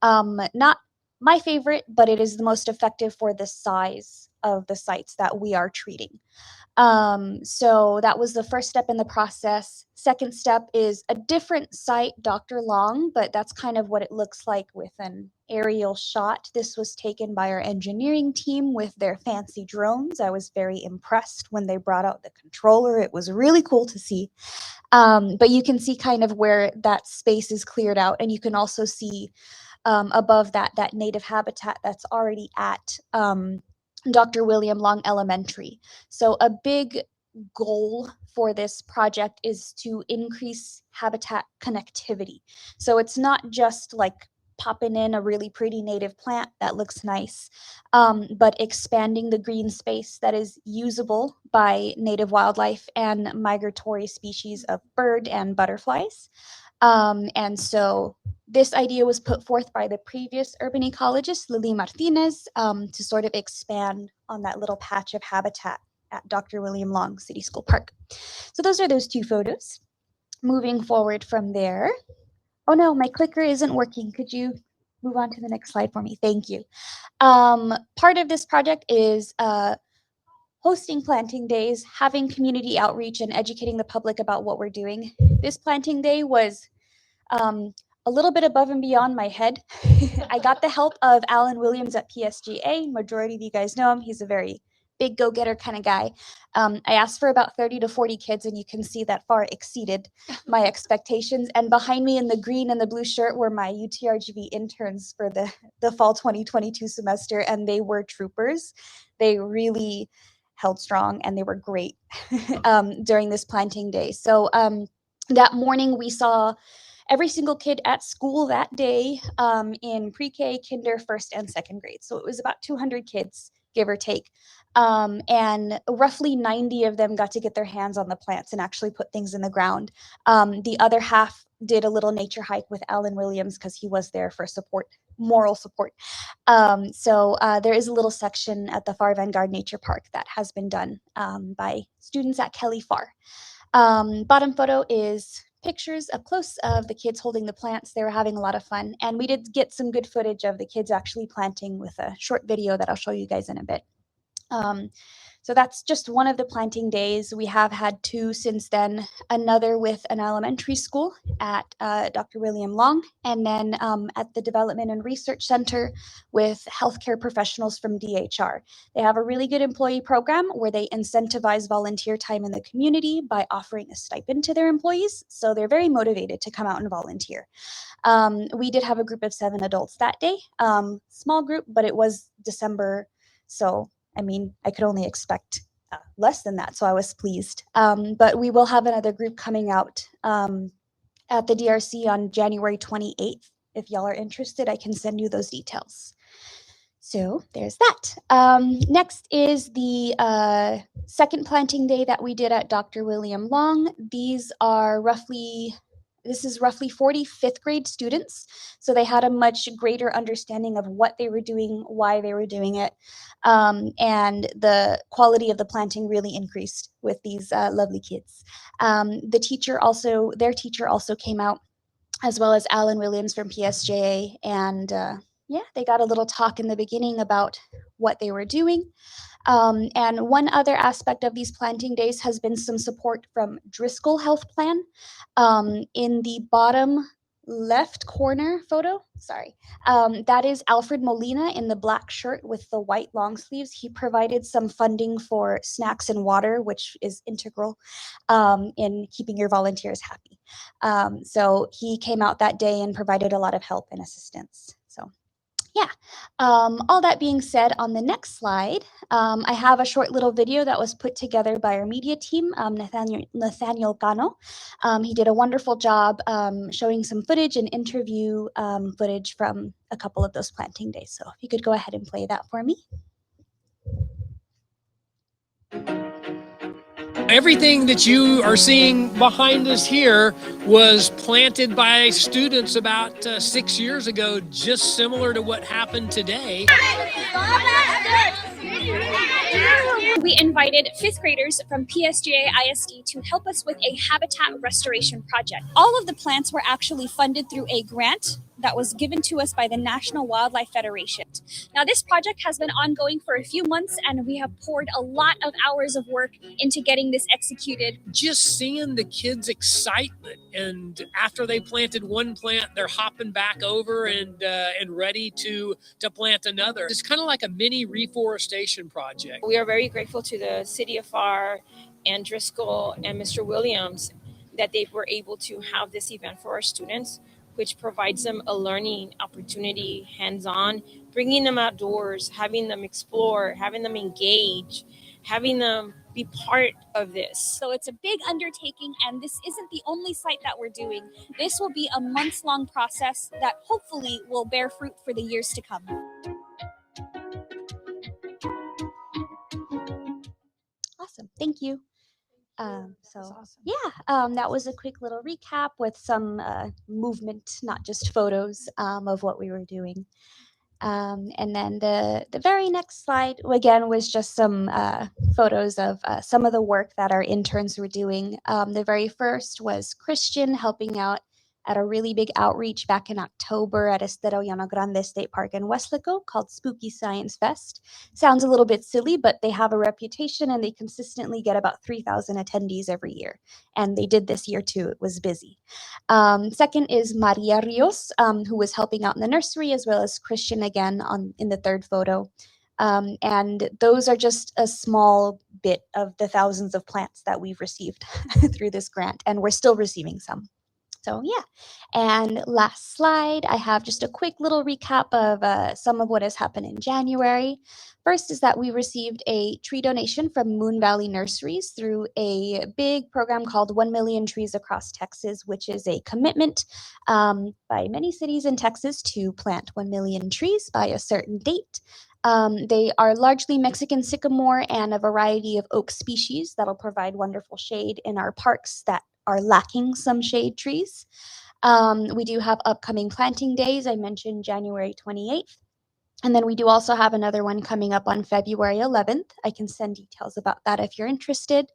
Not my favorite, but it is the most effective for the size of the sites that we are treating. So that was the first step in the process. Second step is a different site, Dr. Long, but that's kind of what it looks like with an aerial shot. This was taken by our engineering team with their fancy drones. I was very impressed when they brought out the controller. It was really cool to see. But you can see kind of where that space is cleared out, and you can also see above that native habitat that's already at Dr. William Long Elementary. So a big goal for this project is to increase habitat connectivity. So it's not just like popping in a really pretty native plant that looks nice, but expanding the green space that is usable by native wildlife and migratory species of bird and butterflies. And so this idea was put forth by the previous urban ecologist, Lily Martinez, to sort of expand on that little patch of habitat at Dr. William Long City School Park. So those are those two photos. Moving forward from there. Oh no, my clicker isn't working. Could you move on to the next slide for me? Thank you. Part of this project is hosting planting days, having community outreach, and educating the public about what we're doing. This planting day was a little bit above and beyond my head. I got the help of Alan Williams at PSGA. Majority of you guys know him. He's a very big go-getter kind of guy. I asked for about 30 to 40 kids, and you can see that far exceeded my expectations. And behind me in the green and the blue shirt were my UTRGV interns for the fall 2022 semester, and they were troopers. They really held strong, and they were great during this planting day. So that morning we saw every single kid at school that day in pre-K, kinder, first, and second grade. So it was about 200 kids, give or take. And roughly 90 of them got to get their hands on the plants and actually put things in the ground. The other half did a little nature hike with Alan Williams because he was there for support, moral support. So there is a little section at the Pharr Vanguard Nature Park that has been done by students at Kelly Pharr. Bottom photo is pictures up close of the kids holding the plants. They were having a lot of fun, and we did get some good footage of the kids actually planting with a short video that I'll show you guys in a bit. So that's just one of the planting days. We have had 2 since then, another with an elementary school at Dr. William Long, and then at the Development and Research Center with healthcare professionals from DHR. They have a really good employee program where they incentivize volunteer time in the community by offering a stipend to their employees. So they're very motivated to come out and volunteer. We did have a group of 7 adults that day, small group, but it was December. So I mean, I could only expect less than that, so I was pleased. But we will have another group coming out at the DRC on January 28th. If y'all are interested, I can send you those details. So there's that. Next is the second planting day that we did at Dr. William Long. This is roughly 40 fifth grade students. So they had a much greater understanding of what they were doing, why they were doing it. And the quality of the planting really increased with these lovely kids. Their teacher also came out, as well as Alan Williams from PSJA. And yeah, they got a little talk in the beginning about what they were doing. And one other aspect of these planting days has been some support from Driscoll Health Plan. In the bottom left corner photo, that is Alfred Molina in the black shirt with the white long sleeves. He provided some funding for snacks and water, which is integral in keeping your volunteers happy. So he came out that day and provided a lot of help and assistance. So yeah, all that being said, on the next slide, I have a short little video that was put together by our media team, Nathaniel Gano. He did a wonderful job showing some footage and interview footage from a couple of those planting days. So if you could go ahead and play that for me. Everything that you are seeing behind us here was planted by students about 6 years ago, just similar to what happened today. We invited 5th graders from PSGA ISD to help us with a habitat restoration project. All of the plants were actually funded through a grant that was given to us by the National Wildlife Federation. Now, this project has been ongoing for a few months, and we have poured a lot of hours of work into getting this executed. Just seeing the kids' excitement, and after they planted one plant, they're hopping back over and ready to plant another. It's kind of like a mini reforestation project. We are very grateful to the city of Pharr and Driscoll and Mr. Williams that they were able to have this event for our students, which provides them a learning opportunity, hands-on, bringing them outdoors, having them explore, having them engage, having them be part of this. So it's a big undertaking, and this isn't the only site that we're doing. This will be a months-long process that hopefully will bear fruit for the years to come. Awesome, thank you. That was a quick little recap with some movement, not just photos of what we were doing. And then the very next slide, again, was just some photos of some of the work that our interns were doing. The very first was Christian helping out at a really big outreach back in October at Estero Llano Grande State Park in Weslaco called Spooky Science Fest. Sounds a little bit silly, but they have a reputation and they consistently get about 3,000 attendees every year. And they did this year too. It was busy. Second is Maria Rios, who was helping out in the nursery, as well as Christian again in the third photo. And those are just a small bit of the thousands of plants that we've received through this grant, and we're still receiving some. So yeah, and last slide, I have just a quick little recap of some of what has happened in January. First is that we received a tree donation from Moon Valley Nurseries through a big program called 1 Million Trees Across Texas, which is a commitment by many cities in Texas to plant 1 million trees by a certain date. They are largely Mexican sycamore and a variety of oak species that'll provide wonderful shade in our parks that are lacking some shade trees. We do have upcoming planting days. I mentioned January 28th. And then we do also have another one coming up on February 11th. I can send details about that if you're interested.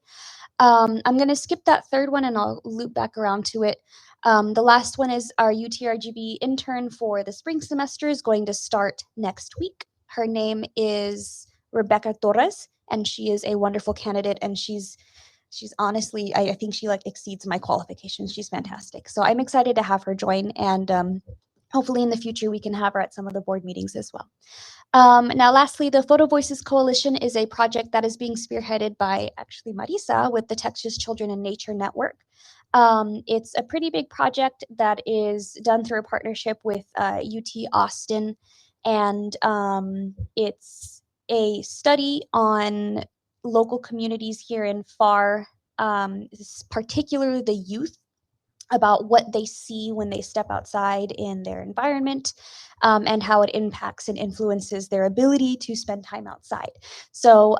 I'm going to skip that third one and I'll loop back around to it. The last one is our UTRGB intern for the spring semester is going to start next week. Her name is Rebecca Torres, and she is a wonderful candidate, and she's honestly, I think she like exceeds my qualifications. She's fantastic. So I'm excited to have her join, and hopefully in the future we can have her at some of the board meetings as well. Now, lastly, the Photo Voices Coalition is a project that is being spearheaded by actually Marisa with the Texas Children in Nature Network. It's a pretty big project that is done through a partnership with UT Austin, and it's a study on local communities here in Pharr, particularly the youth, about what they see when they step outside in their environment, and how it impacts and influences their ability to spend time outside. So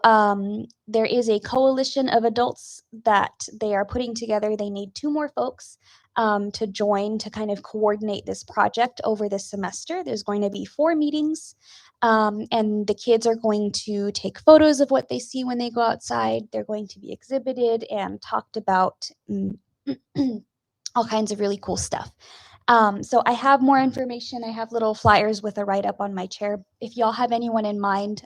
there is a coalition of adults that they are putting together. They need 2 more folks to join to kind of coordinate this project over this semester. There's going to be 4 meetings, and the kids are going to take photos of what they see when they go outside. They're going to be exhibited and talked about. All kinds of really cool stuff. So I have more information. I have little flyers with a write-up on my chair. If y'all have anyone in mind,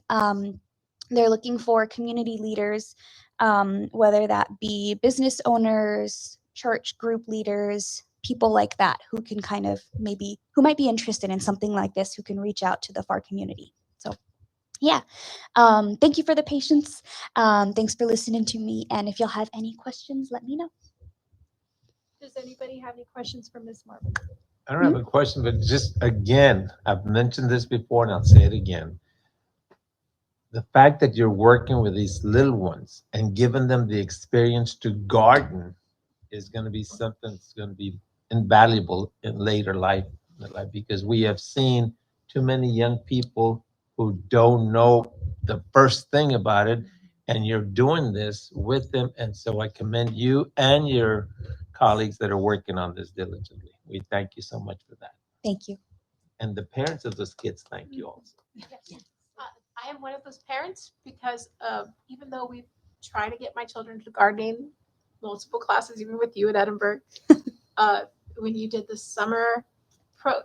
they're looking for community leaders, whether that be business owners, church group leaders, people like that who can kind of who might be interested in something like this, who can reach out to the Pharr community. So yeah, thank you for the patience. Thanks for listening to me. And if y'all have any questions, let me know. Does anybody have any questions for Ms. Marvin? I don't have a question, but just again, I've mentioned this before and I'll say it again. The fact that you're working with these little ones and giving them the experience to garden is going to be something that's going to be invaluable in later life, because we have seen too many young people who don't know the first thing about it, and you're doing this with them. And so I commend you and your colleagues that are working on this diligently. We thank you so much for that. Thank you. And the parents of those kids, thank you also. Yes. I am one of those parents because even though we try to get my children to gardening, multiple classes, even with you at Edinburgh, when you did the summer,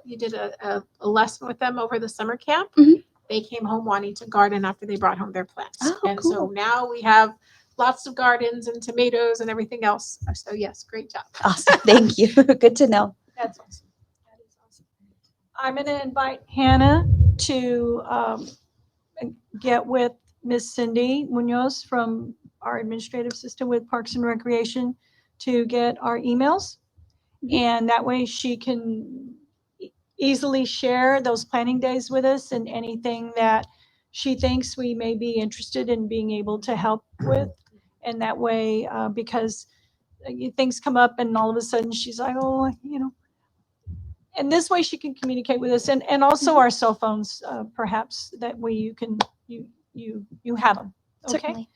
you did a lesson with them over the summer camp. Mhm. They came home wanting to garden after they brought home their plants. Oh, and so cool. now we have lots of gardens and tomatoes and everything else. So yes, great job. Awesome. Thank you. Good to know. That's awesome. That is awesome. I'm going to invite Hannah to get with Miss Cindy Munoz from our administrative assistant with Parks and Recreation to get our emails. And that way she can easily share those planning days with us and anything that she thinks we may be interested in being able to help with. And that way, because things come up and all of a sudden she's like, oh, and this way she can communicate with us, and also our cell phones, perhaps that way you can, you have them. Okay. Certainly.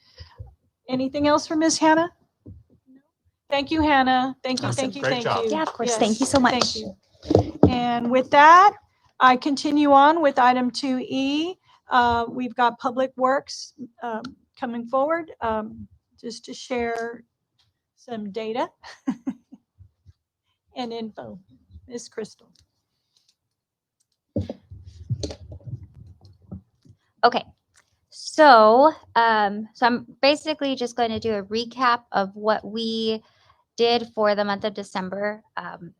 Anything else for Miss Hannah? Thank you, Hannah. Thank you, Awesome. thank you, Great thank job. you. Yeah, of course. Yes, Thank you so much. Thank you. And with that, I continue on with item 2E. We've got Public Works coming forward, just to share some data and info. Ms. Crystal. Okay. So I'm basically just going to do a recap of what we did for the month of December. It's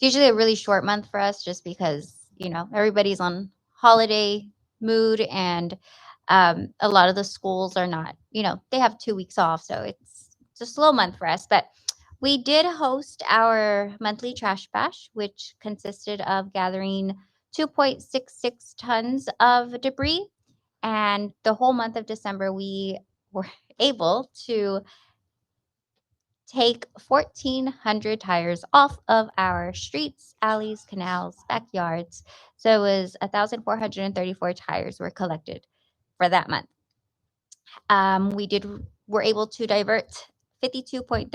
usually a really short month for us just because, everybody's on holiday mood, and a lot of the schools are not, they have 2 weeks off. So it's a slow month for us. But we did host our monthly trash bash, which consisted of gathering 2.66 tons of debris. And the whole month of December, we were able to take 1,400 tires off of our streets, alleys, canals, backyards. So it was 1,434 tires were collected for that month. We're able to divert 52.39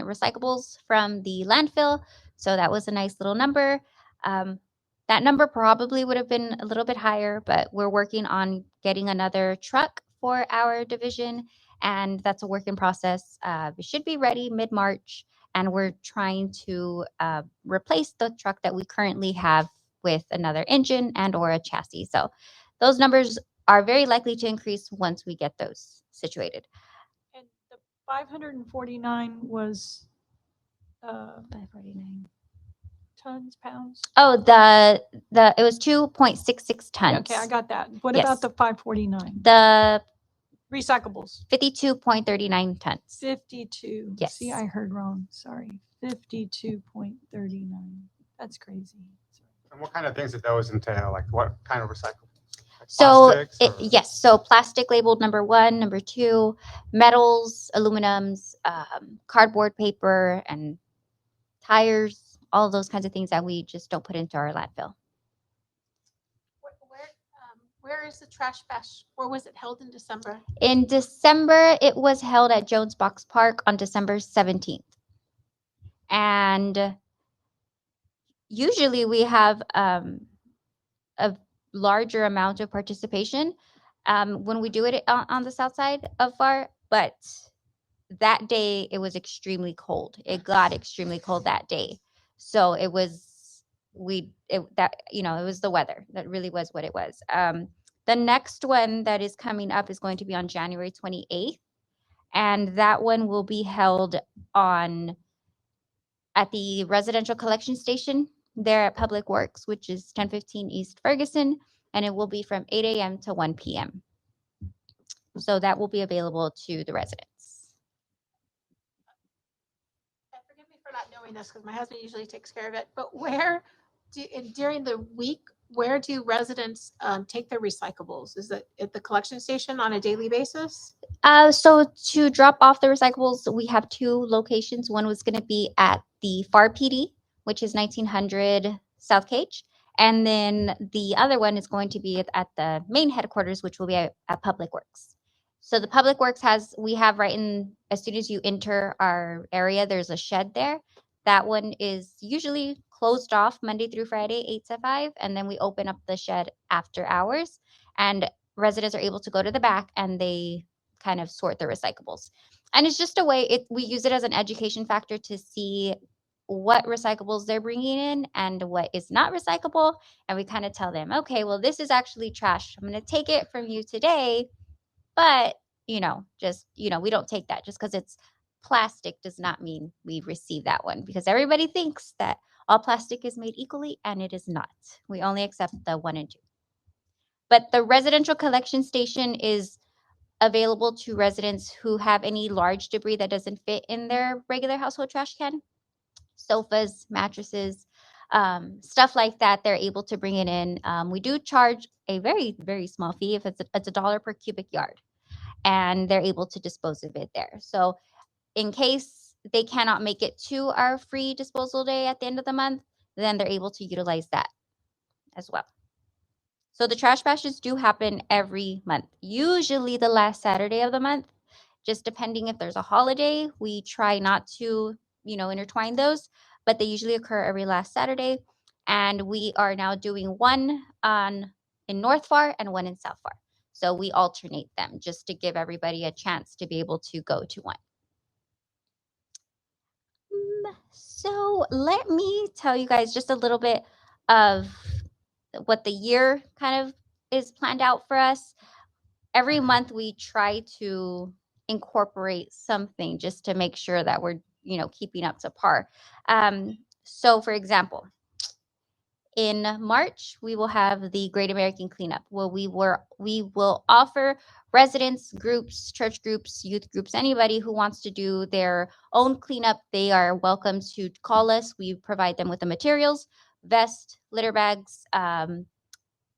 recyclables from the landfill. So that was a nice little number. That number probably would have been a little bit higher, but we're working on getting another truck for our division, and that's a work in process. It should be ready mid-March, and we're trying to replace the truck that we currently have with another engine and or a chassis. So those numbers are very likely to increase once we get those situated. And the 549 was 549. tons, pounds? Oh, it was 2.66 tons. Yeah, okay, I got that. What Yes. about the 549? The Recyclables, 52.39 tons. 52. Yes. See, I heard wrong. Sorry. 52.39. That's crazy. And what kind of things did those entail? Like what kind of recycling? Like So plastics or- yes, so plastic labeled number 1, number 2, metals, aluminums, cardboard paper, and tires, all of those kinds of things that we just don't put into our landfill. Where is the trash bash? Where was it held in December? In December, it was held at Jones Box Park on December 17th. And usually we have a larger amount of participation when we do it on the south side of Pharr, but that day it was extremely cold. It got extremely cold that day. So it was it was the weather. That really was what it was. The next one that is coming up is going to be on January 28th, and that one will be held at the residential collection station there at Public Works, which is 1015 East Ferguson, and it will be from 8 a.m. to 1 p.m. So that will be available to the residents. And forgive me for not knowing this because my husband usually takes care of it, but during the week, where do residents take their recyclables? Is it at the collection station on a daily basis? So to drop off the recyclables, we have 2 locations. One was going to be at the Pharr PD, which is 1900 South Cage. And then the other one is going to be at the main headquarters, which will be at Public Works. So the Public Works we have right in, as soon as you enter our area, there's a shed there. That one is usually closed off Monday through Friday, 8 to 5. And then we open up the shed after hours. And residents are able to go to the back and they kind of sort the recyclables. And it's just a way, we use it as an education factor to see what recyclables they're bringing in and what is not recyclable. And we kind of tell them, okay, well, this is actually trash. I'm going to take it from you today. But, we don't take that just because it's plastic does not mean we receive that one, because everybody thinks that all plastic is made equally, and it is not. We only accept the 1 and 2. But the residential collection station is available to residents who have any large debris that doesn't fit in their regular household trash can. Sofas, mattresses, stuff like that, they're able to bring it in. We do charge a very, very small fee. If it's $1 per cubic yard, and they're able to dispose of it there. So in case they cannot make it to our free disposal day at the end of the month, then they're able to utilize that as well. So the trash bashes do happen every month, usually the last Saturday of the month, just depending if there's a holiday. We try not to, intertwine those, but they usually occur every last Saturday. And we are now doing one in North Pharr and one in South Pharr. So we alternate them just to give everybody a chance to be able to go to one. So let me tell you guys just a little bit of what the year kind of is planned out for us. Every month we try to incorporate something just to make sure that we're, keeping up to par. So for example, in March, we will have the Great American Cleanup, where we will offer residents, groups, church groups, youth groups, anybody who wants to do their own cleanup, they are welcome to call us. We provide them with the materials, vest, litter bags,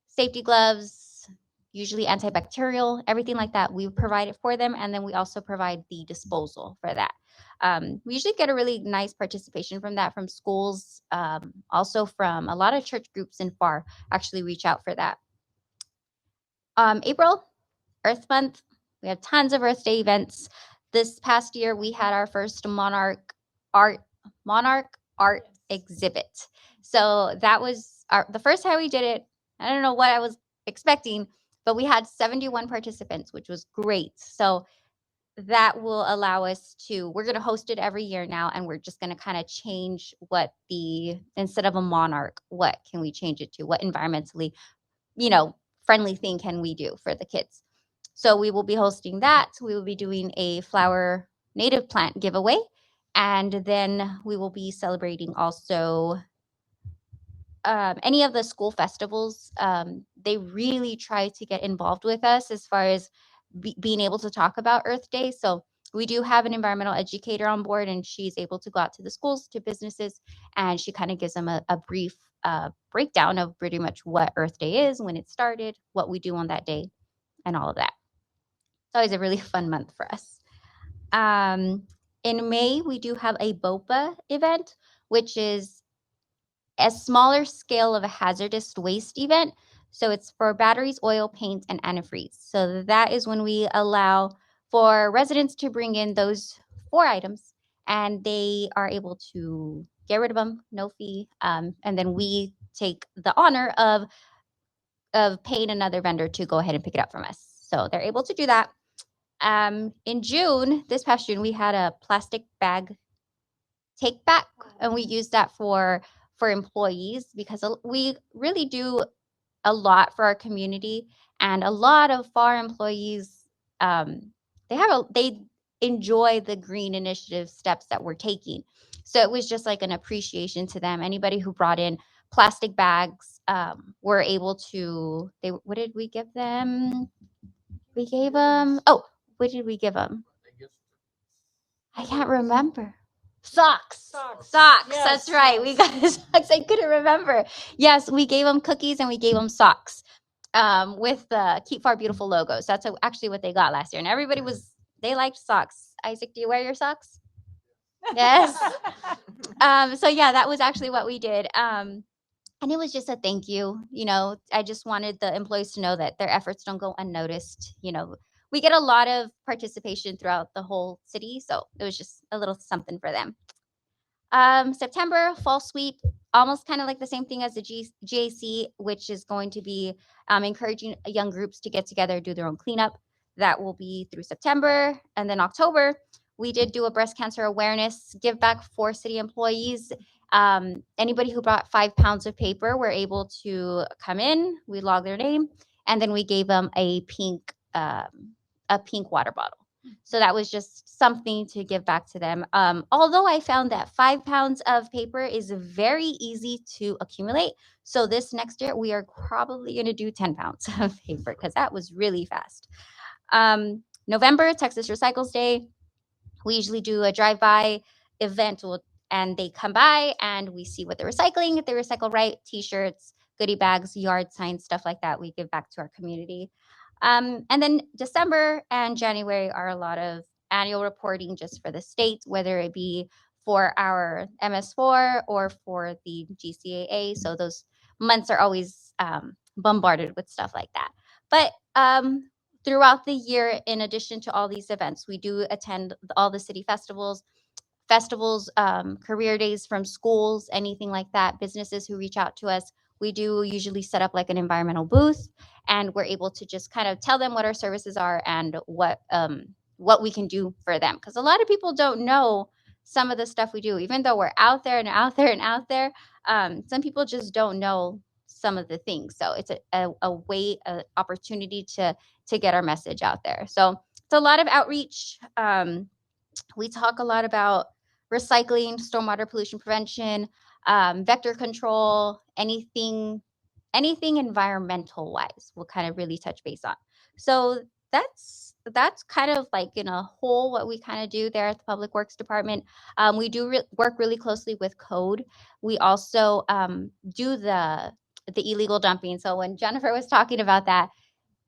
safety gloves, usually antibacterial, everything like that. We provide it for them, and then we also provide the disposal for that. We usually get a really nice participation from that, from schools, also from a lot of church groups in Pharr actually reach out for that. April, Earth Month, we have tons of Earth Day events. This past year, we had our first Monarch art exhibit. So that was the first time we did it. I don't know what I was expecting, but we had 71 participants, which was great. So that will allow us we're going to host it every year now, and we're just going to kind of change instead of a monarch, what can we change it to? What environmentally, friendly thing can we do for the kids? So we will be hosting that. We will be doing a flower native plant giveaway. And then we will be celebrating also any of the school festivals. They really try to get involved with us as far as being able to talk about Earth Day. So we do have an environmental educator on board, and she's able to go out to the schools, to businesses, and she kind of gives them a brief breakdown of pretty much what Earth Day is, when it started, what we do on that day, and all of that. It's always a really fun month for us. In May, we do have a BOPA event, which is a smaller scale of a hazardous waste event. So it's for batteries, oil, paint, and antifreeze. So that is when we allow for residents to bring in those 4 items, and they are able to get rid of them, no fee. And then we take the honor of paying another vendor to go ahead and pick it up from us. So they're able to do that. In June, this past June, we had a plastic bag take back, and we used that for employees, because we really do a lot for our community, and a lot of Pharr employees, they enjoy the green initiative steps that we're taking. So it was just like an appreciation to them. Anybody who brought in plastic bags, were able to, what did we give them? We gave them, what did we give them? I can't remember. Socks. Yes. That's right. We got socks. I couldn't remember. Yes, we gave them cookies and we gave them socks with the Keep Pharr Beautiful logo. So that's actually what they got last year. And everybody they liked socks. Isaac, do you wear your socks? Yes. So yeah, that was actually what we did. And it was just a thank you. I just wanted the employees to know that their efforts don't go unnoticed. We get a lot of participation throughout the whole city, so it was just a little something for them. September, fall sweep, almost kind of like the same thing as the GAC, which is going to be encouraging young groups to get together, do their own cleanup. That will be through September. And then October, we did do a breast cancer awareness give back for city employees. Anybody who brought 5 pounds of paper were able to come in, we logged their name, and then we gave them a pink water bottle. So that was just something to give back to them. Although I found that 5 pounds of paper is very easy to accumulate. So this next year, we are probably going to do 10 pounds of paper, because that was really fast. November, Texas Recycles Day. We usually do a drive-by event, and they come by and we see what they're recycling. If they recycle right, t-shirts, goodie bags, yard signs, stuff like that, we give back to our community. And then December and January are a lot of annual reporting just for the state, whether it be for our MS4 or for the GCAA. So those months are always bombarded with stuff like that. But throughout the year, in addition to all these events, we do attend all the city festivals, career days from schools, anything like that, businesses who reach out to us. We do usually set up like an environmental booth, and we're able to just kind of tell them what our services are and what we can do for them. Because a lot of people don't know some of the stuff we do, even though we're out there and out there and out there. Some people just don't know some of the things. So it's an opportunity to get our message out there. So it's a lot of outreach. We talk a lot about recycling, stormwater pollution prevention, vector control, anything environmental wise, we'll kind of really touch base on. So that's kind of like in a whole what we kind of do there at the Public Works Department. We do work really closely with code. We also do the illegal dumping. So when Jennifer was talking about that,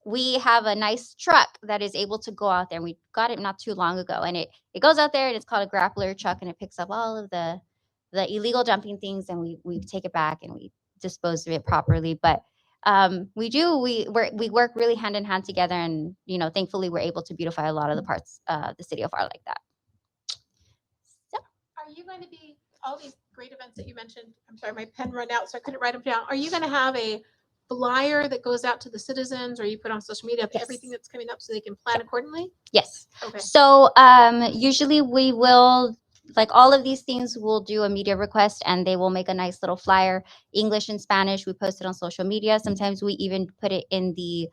we have a nice truck that is able to go out there. We got it not too long ago, and it goes out there, and it's called a grappler truck, and it picks up all of the illegal dumping things, and we take it back and we dispose of it properly. But we work really hand in hand together, and thankfully we're able to beautify a lot of the parts of the city of Pharr like that. So, are you going to be all these great events that you mentioned? I'm sorry, my pen ran out, so I couldn't write them down. Are you going to have a flyer that goes out to the citizens, or you put on social media Yes. everything that's coming up so they can plan accordingly? Yes. Okay. So usually we will like all of these things, we'll do a media request and they will make a nice little flyer, English and Spanish. We post it on social media. Sometimes we even put it in the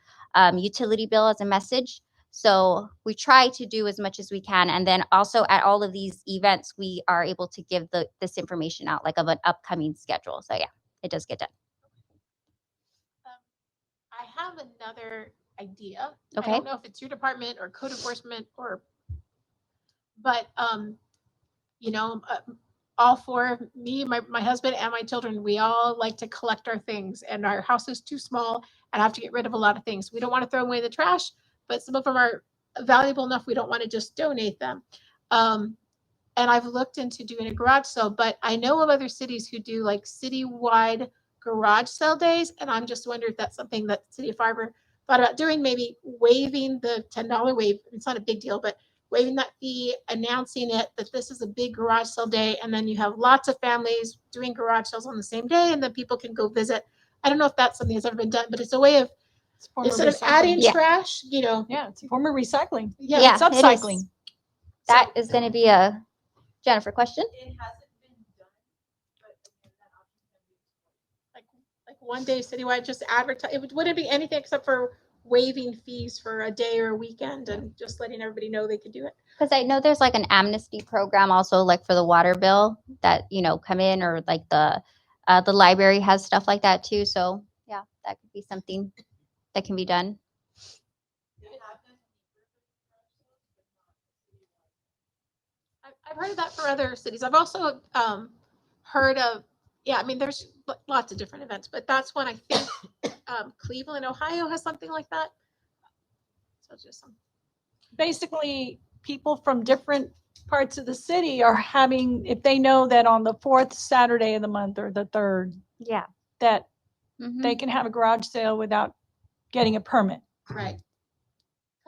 utility bill as a message. So we try to do as much as we can. And then also at all of these events, we are able to give this information out, like of an upcoming schedule. So yeah, it does get done. I have another idea. Okay. I don't know if it's your department or code enforcement but all four, me, my husband, and my children, we all like to collect our things, and our house is too small, and I have to get rid of a lot of things. We don't want to throw away the trash, but some of them are valuable enough we don't want to just donate them. And I've looked into doing a garage sale, but I know of other cities who do like citywide garage sale days, and I'm just wondering if that's something that the city of Pharr thought about doing, maybe waiving the $10 waive. It's not a big deal, but waiving that fee, announcing it that this is a big garage sale day, and then you have lots of families doing garage sales on the same day, and then people can go visit. I don't know if that's something that's ever been done, but it's a way of instead of adding Yeah. trash, Yeah, it's a form of recycling. Yeah, It's upcycling. That is going to be a Jennifer question. It hasn't been done, but again, that option can be like one day citywide, just advertise. It wouldn't be anything except for waiving fees for a day or a weekend and just letting everybody know they could do it. Because I know there's like an amnesty program also, like for the water bill that come in, or like the library has stuff like that too. So yeah, that could be something that can be done. I've heard of that for other cities. I've also heard of, I mean, there's lots of different events, but that's one I think Cleveland, Ohio has something like that. So just some. Basically, people from different parts of the city are having, if they know that on the 4th Saturday of the month or the 3rd, Yeah. that Mhm. they can have a garage sale without getting a permit. Right.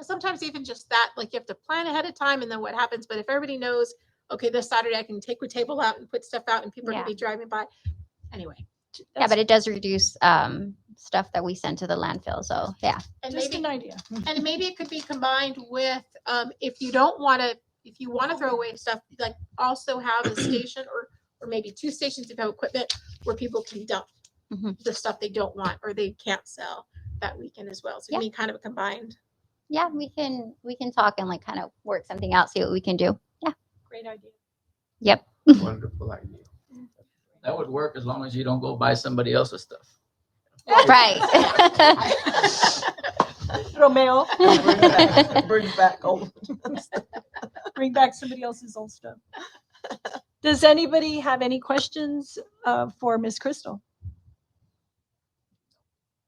Sometimes even just that, like you have to plan ahead of time and then what happens. But if everybody knows, okay, this Saturday I can take the table out and put stuff out and people are Yeah. going to be driving by. Anyway. Yeah, but it does reduce stuff that we send to the landfill. So yeah. And Just maybe an idea. and maybe it could be combined with if you want to throw away stuff, like also have a station or maybe 2 stations if you have equipment where people can dump the stuff they don't want or they can't sell that weekend as well. So Yeah. you mean kind of a combined. Yeah, we can talk and like kind of work something out, see what we can do. Yeah. Great idea. Yep. Wonderful idea. That would work as long as you don't go buy somebody else's stuff. Right. Romeo. Bring back old. Bring back somebody else's old stuff. Does anybody have any questions for Miss Crystal?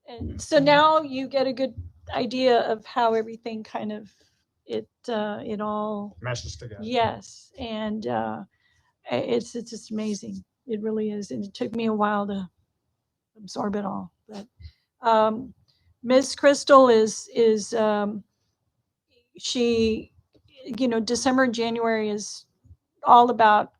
And so now you get a good idea of how everything kind of it all Meshes together. yes, and it's just amazing. It really is, and it took me a while to absorb it all. But Miss Crystal is she, December and January is all about.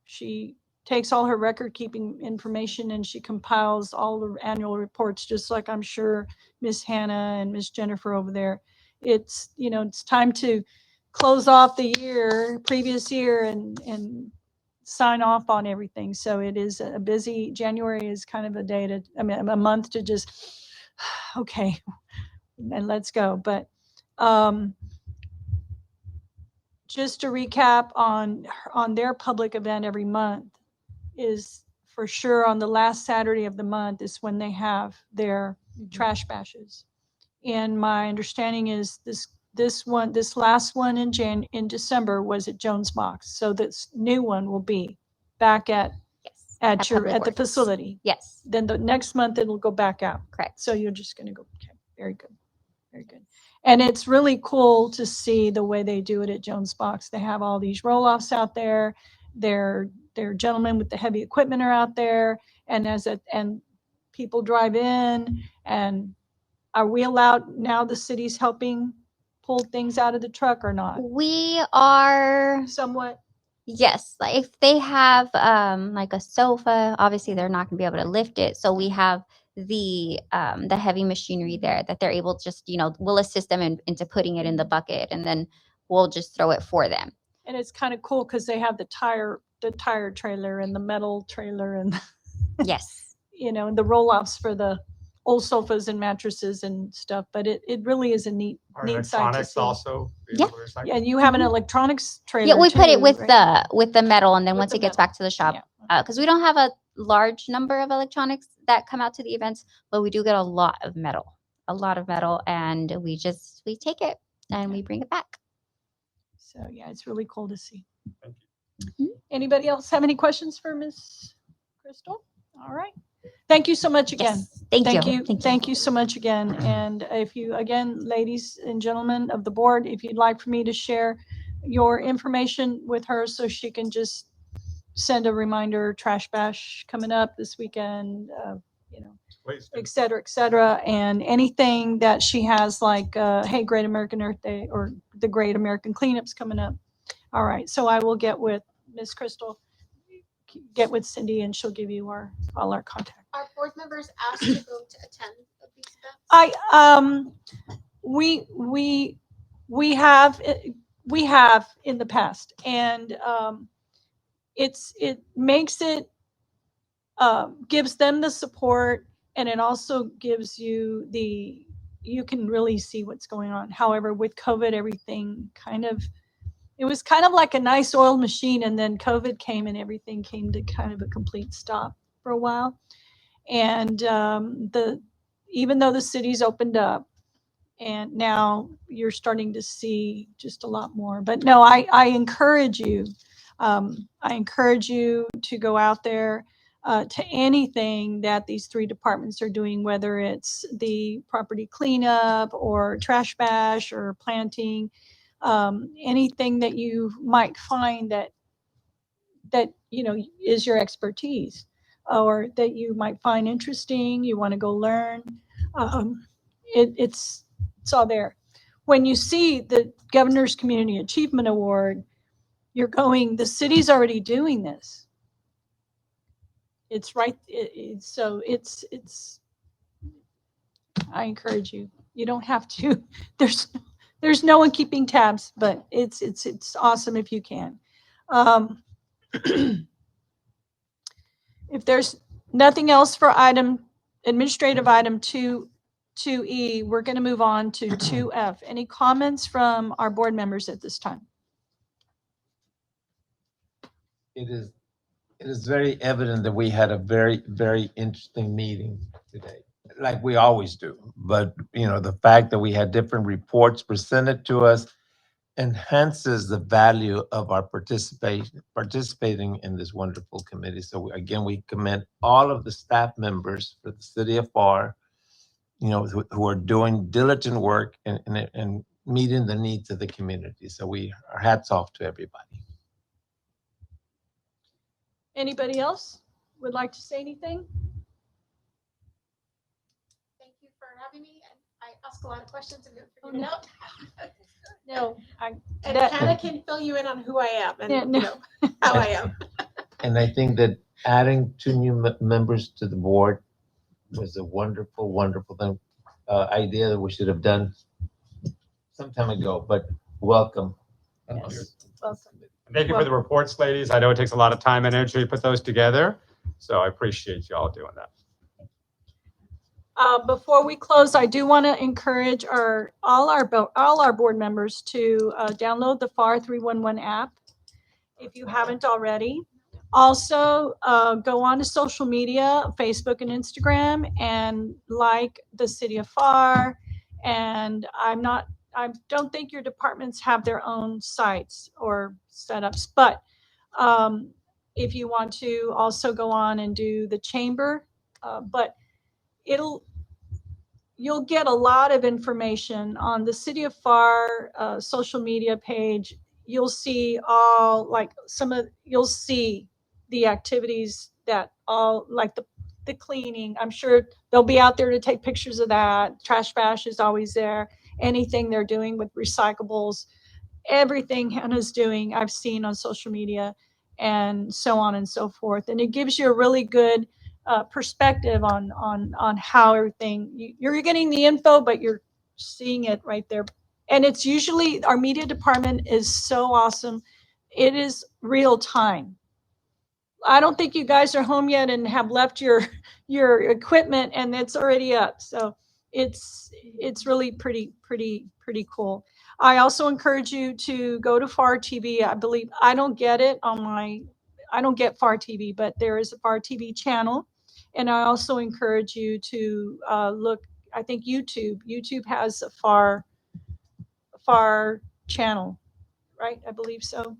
She takes all her record keeping information and she compiles all the annual reports, just like I'm sure Miss Hannah and Miss Jennifer over there. It's it's time to close off the previous year, and sign off on everything. So it is a busy. January is kind of a month to just okay, and let's go. But just to recap on their public event every month is for sure on the last Saturday of the month is when they have their trash bashes. And my understanding is this last one in December was at Jones Box. So this new one will be back at At Public the Works. facility. Yes. Then the next month it'll go back out. Correct. So you're just going to go. Okay, very good. Very good. And it's really cool to see the way they do it at Jones Box. They have all these roll-offs out there. Their gentlemen with the heavy equipment are out there, and and people drive in. And are we allowed now? The city's helping pull things out of the truck or not? We are Somewhat. Yes, like if they have like a sofa, obviously they're not going to be able to lift it. So we have the heavy machinery there that they're able to just we'll assist them into putting it in the bucket, and then we'll just throw it for them. And it's kind of cool because they have the tire trailer and the metal trailer and Yes. and the roll-offs for the old sofas and mattresses and stuff. But it really is a neat Our sight to electronics see. also. be Yeah. able to recycle. Yeah, and you have an electronics trailer. Yeah, we put it too, with right? the metal, and then With once the it gets metal. back to the shop, Yeah. because we don't have a large number of electronics that come out to the events, but we do get a lot of metal, and we take it and we bring it back. So yeah, it's really cool to see. Thank Anybody else have any questions for Ms. Crystal? All right. Thank you so much again. Yes, thank you. Thank you so much again. And if you, again, ladies and gentlemen of the board, if you'd like for me to share your information with her so she can just send a reminder, trash bash coming up this weekend, Please do. et cetera. And anything that she has like, hey, Great American Earth Day or the Great American Cleanups coming up. All right. So I will get with Miss Crystal, get with Cindy, and she'll give you all our contact. Are board members asked to go to attend these events? We have in the past, and it makes it gives them the support, and it also gives you you can really see what's going on. However, with COVID, everything it was kind of like a nice oiled machine, and then COVID came and everything came to kind of a complete stop for a while. And even though the city's opened up, and now you're starting to see just a lot more. But no, I encourage you. I encourage you to go out there to anything that these three departments are doing, whether it's the property cleanup or trash bash or planting, anything that you might find that is your expertise or that you might find interesting, you want to go learn. It's all there. When you see the Governor's Community Achievement Award, you're going, the city's already doing this. It's right. So it's I encourage you. You don't have to. There's no one keeping tabs, but it's awesome if you can. If there's nothing else for administrative item 2E, we're going to move on to 2F. Any comments from our board members at this time? It is very evident that we had a very, very interesting meeting today, like we always do. But, the fact that we had different reports presented to us enhances the value of our participating in this wonderful committee. So again, we commend all of the staff members for the city of Pharr, who are doing diligent work and meeting the needs of the community. So our hats off to everybody. Anybody else would like to say anything? Thank you for having me. And I ask a lot of questions and don't figure it out. No, And Hannah can fill you in on who I am and Yeah, no. how I am. And I think that adding 2 new members to the board was a wonderful, wonderful thing, idea that we should have done some time ago, but welcome. Yes. Welcome. Thank you for the reports, ladies. I know it takes a lot of time and energy to put those together, so I appreciate you all doing that. Before we close, I do want to encourage all our board members to download the Pharr 311 app if you haven't already. Also, go on to social media, Facebook and Instagram, and like the City of Pharr. And I don't think your departments have their own sites or setups, but if you want to also go on and do the chamber, but you'll get a lot of information on the City of Pharr social media page. You'll see you'll see the activities that all like the cleaning. I'm sure they'll be out there to take pictures of that. Trash bash is always there. Anything they're doing with recyclables, everything Hannah's doing, I've seen on social media, and so on and so forth. And it gives you a really good perspective on how everything you're getting the info, but you're seeing it right there. And it's usually our media department is so awesome. it is real time. I don't think you guys are home yet and have left your equipment and it's already up. So it's really pretty cool. I also encourage you to go to Pharr TV. I believe I don't get it on I don't get Pharr TV, but there is a Pharr TV channel. And I also encourage you to look, I think YouTube has a Pharr channel, right? I believe so.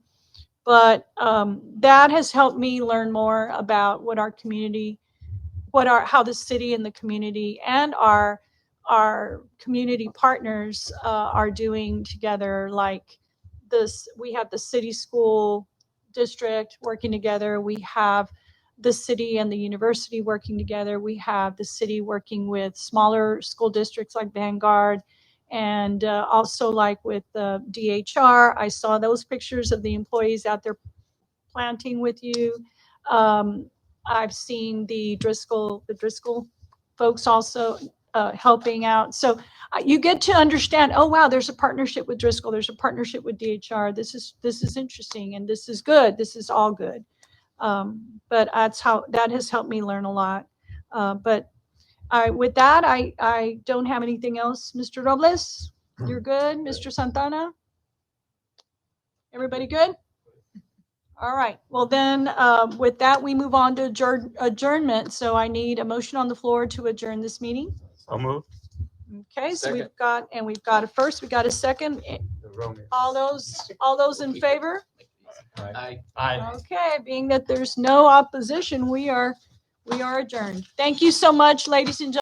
But that has helped me learn more about what our community, how the city and the community and our community partners are doing together. Like this, we have the city school district working together. We have the city and the university working together. We have the city working with smaller school districts like Vanguard, and also like with the DHR. I saw those pictures of the employees out there planting with you. I've seen the Driscoll folks also helping out. So you get to understand, oh wow, there's a partnership with Driscoll, there's a partnership with DHR. This is interesting, and this is good. This is all good. But that has helped me learn a lot. But with that, I don't have anything else. Mr. Robles, you're good. Mr. Santana, everybody good? All right. Well, then with that, we move on to adjournment. So I need a motion on the floor to adjourn this meeting. So moved. Okay, so Second. we've got a first, we got a second. All those in favor? Aye. Okay, being that there's no opposition, we are adjourned. Thank you so much, ladies and gentlemen.